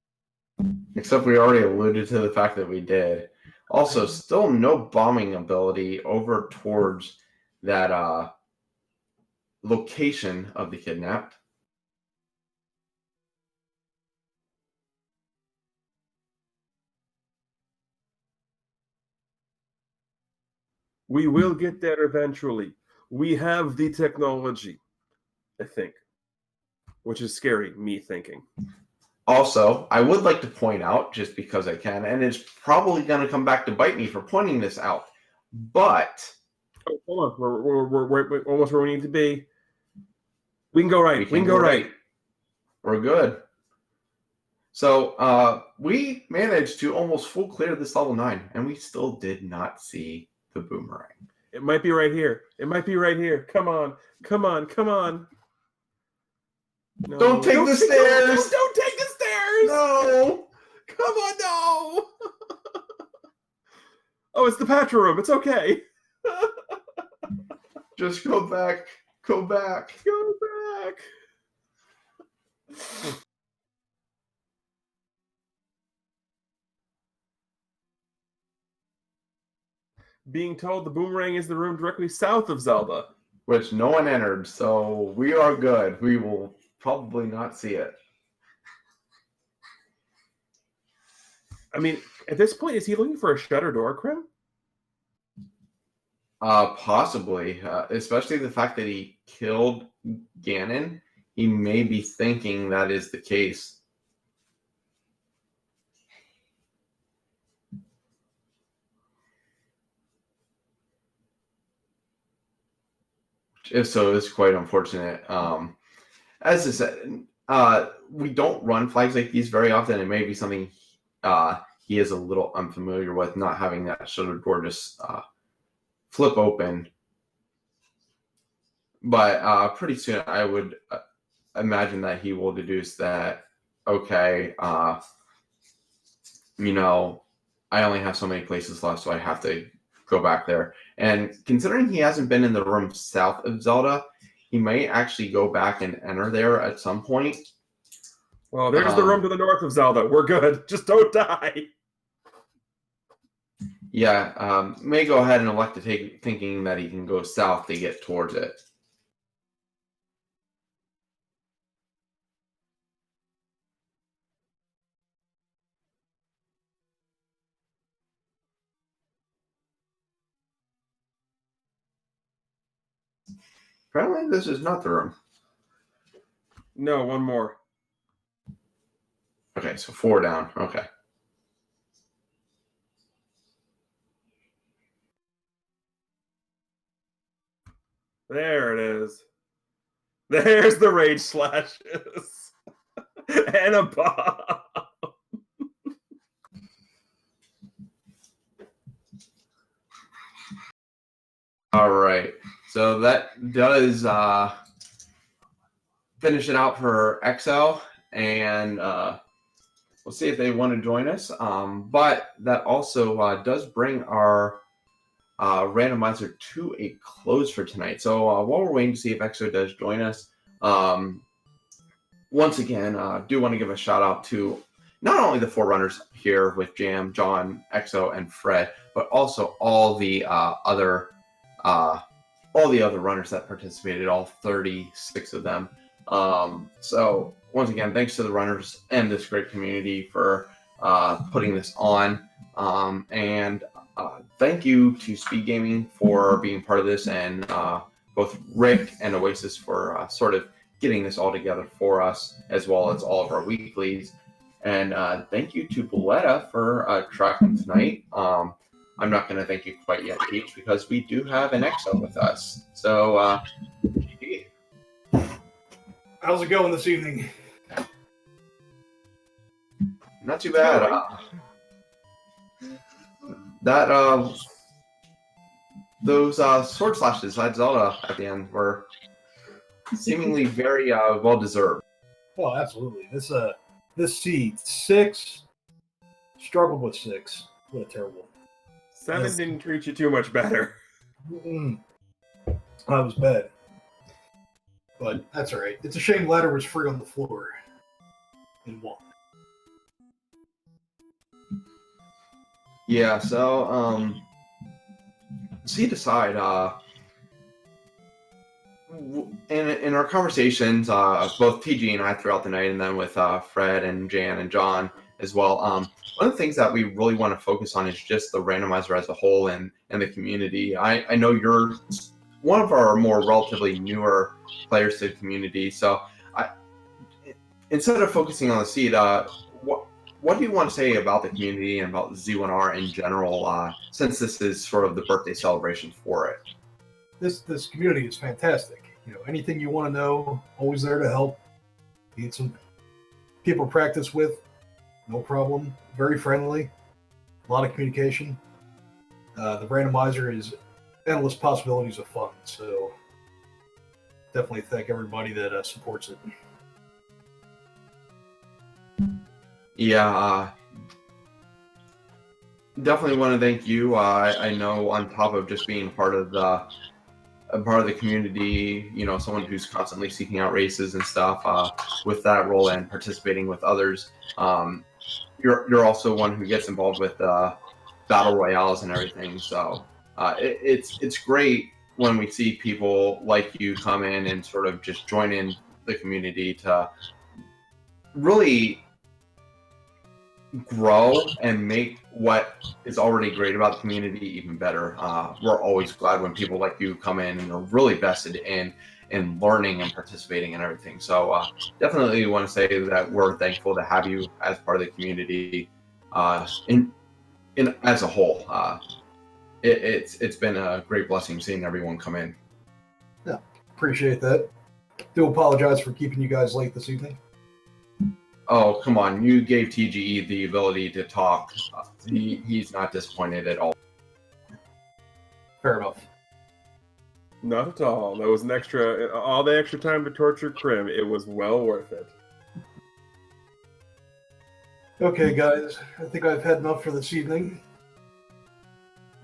A: except we already alluded to the fact that we did. Also, still no bombing ability over towards that location of the kidnapped.
B: We will get there eventually. We have the technology, I think. Which is scary, me thinking.
A: Also, I would like to point out, just because I can, and it's probably going to come back to bite me for pointing this out, but...
B: Oh, hold on. We're almost where we need to be. We can go right. We can go right.
A: We're good. So, we managed to almost full clear this level 9, and we still did not see the boomerang.
B: It might be right here. It might be right here. Come on. Come on. Come on. No,
A: Don't take the stairs!
B: Don't take the stairs!
A: No!
B: Come on, no! Oh, it's the Patra room. It's okay.
A: Just go back. Go back.
B: Go back. Being told the boomerang is the room directly south of Zelda.
A: Which no one entered, so we are good. We will probably not see it.
B: I mean, at this point, is he looking for a shutter door, Krim?
A: Possibly. Especially the fact that he killed Ganon. He may be thinking that is the case. If so, it's quite unfortunate. As I said, we don't run flags like these very often. It may be something he is a little unfamiliar with, not having that shutter door just flip open. But pretty soon, I would imagine that he will deduce that, okay, you know, I only have so many places left, so I have to go back there. And considering he hasn't been in the room south of Zelda, he may actually go back and enter there at some point.
B: Well, there's the room to the north of Zelda. We're good. Just don't die.
A: Yeah, may go ahead and elect to take, thinking that he can go south to get towards it. Apparently, this is not the room.
B: No, one more.
A: Okay, so 4 down. Okay.
B: There it is. There's the rage slashes. And a bomb.
A: All right. So that does finish it out for XL, and we'll see if they want to join us. But that also does bring our randomizer to a close for tonight. So while we're waiting to see if XO does join us, once again, do want to give a shout out to not only the 4 runners here with Jam, John, XO, and Fred, but also all the other runners that participated, all 36 of them. So once again, thanks to the runners and this great community for putting this on. And thank you to Speed Gaming for being part of this, and both Rick and Oasis for sort of getting this all together for us, as well as all of our weeklies. And thank you to Boletta for tracking tonight. I'm not going to thank you quite yet, Peach, because we do have an XO with us. So,
F: how's it going this evening?
A: not too bad. Those sword slashes at Zelda at the end were seemingly very well deserved.
F: Oh, absolutely. This seed 6 struggled with 6. What a terrible.
B: 7 didn't treat you too much better.
F: That was bad, but that's all right. It's a shame ladder was free on the floor and won.
A: Yeah. So, seed aside, in our conversations, both TG and I throughout the night, and then with Fred and Jan and John as well, one of the things that we really want to focus on is just the randomizer as a whole and the community. I know you're one of our more relatively newer players to the community, so instead of focusing on the seed, what do you want to say about the community and about Z1R in general, since this is sort of the birthday celebration for it?
F: This community is fantastic. You know, anything you want to know, always there to help. Need some people to practice with, no problem. Very friendly, a lot of communication. The randomizer is endless possibilities of fun. So definitely thank everybody that supports it.
A: Yeah, definitely want to thank you. I know on top of just being part of the community, someone who's constantly seeking out races and stuff, with that role and participating with others. You're also one who gets involved with battle royales and everything. So it's great when we see people like you come in and sort of just join in the community to really grow and make what is already great about the community even better. We're always glad when people like you come in and are really vested in learning and participating in everything. So definitely want to say that we're thankful to have you as part of the community in as a whole. It's been a great blessing seeing everyone come in.
F: Yeah, appreciate that. Do apologize for keeping you guys late this evening.
A: Oh, come on. You gave TGE the ability to talk. He's not disappointed at all.
F: Fair enough.
B: Not at all. That was all the extra time to torture Krim. It was well worth it.
F: Okay, guys, I think I've had enough for this evening.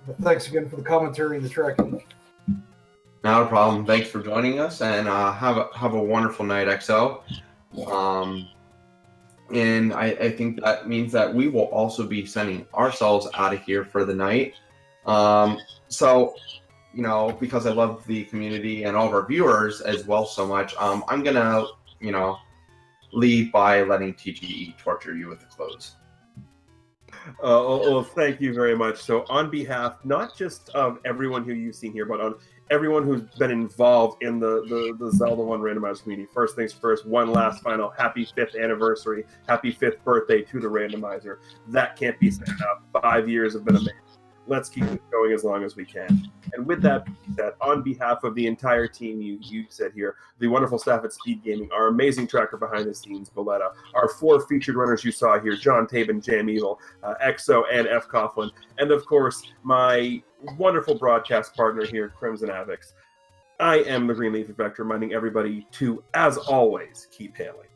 F: But thanks again for the commentary and the tracking.
A: Not a problem. Thanks for joining us, and have a wonderful night, XO. And I think that means that we will also be sending ourselves out of here for the night. So, because I love the community and all of our viewers as well so much, I'm gonna, leave by letting TGE torture you with the close.
B: Well, thank you very much. So on behalf, not just of everyone who you've seen here, but on everyone who's been involved in the Zelda 1 randomizer community, first things first, one last final happy 5th anniversary, happy 5th birthday to the randomizer. That can't be said enough. 5 years have been amazing. Let's keep it going as long as we can. And with that being said, on behalf of the entire team you said here, the wonderful staff at Speed Gaming, our amazing tracker behind the scenes, Boletta, our 4 featured runners you saw here, John Tabin, Jam Evil, XO, and F. Coughlin, and of course, my wonderful broadcast partner here, Crimson Avix. I am the Green Leaf Effect, reminding everybody to, as always, keep hailing.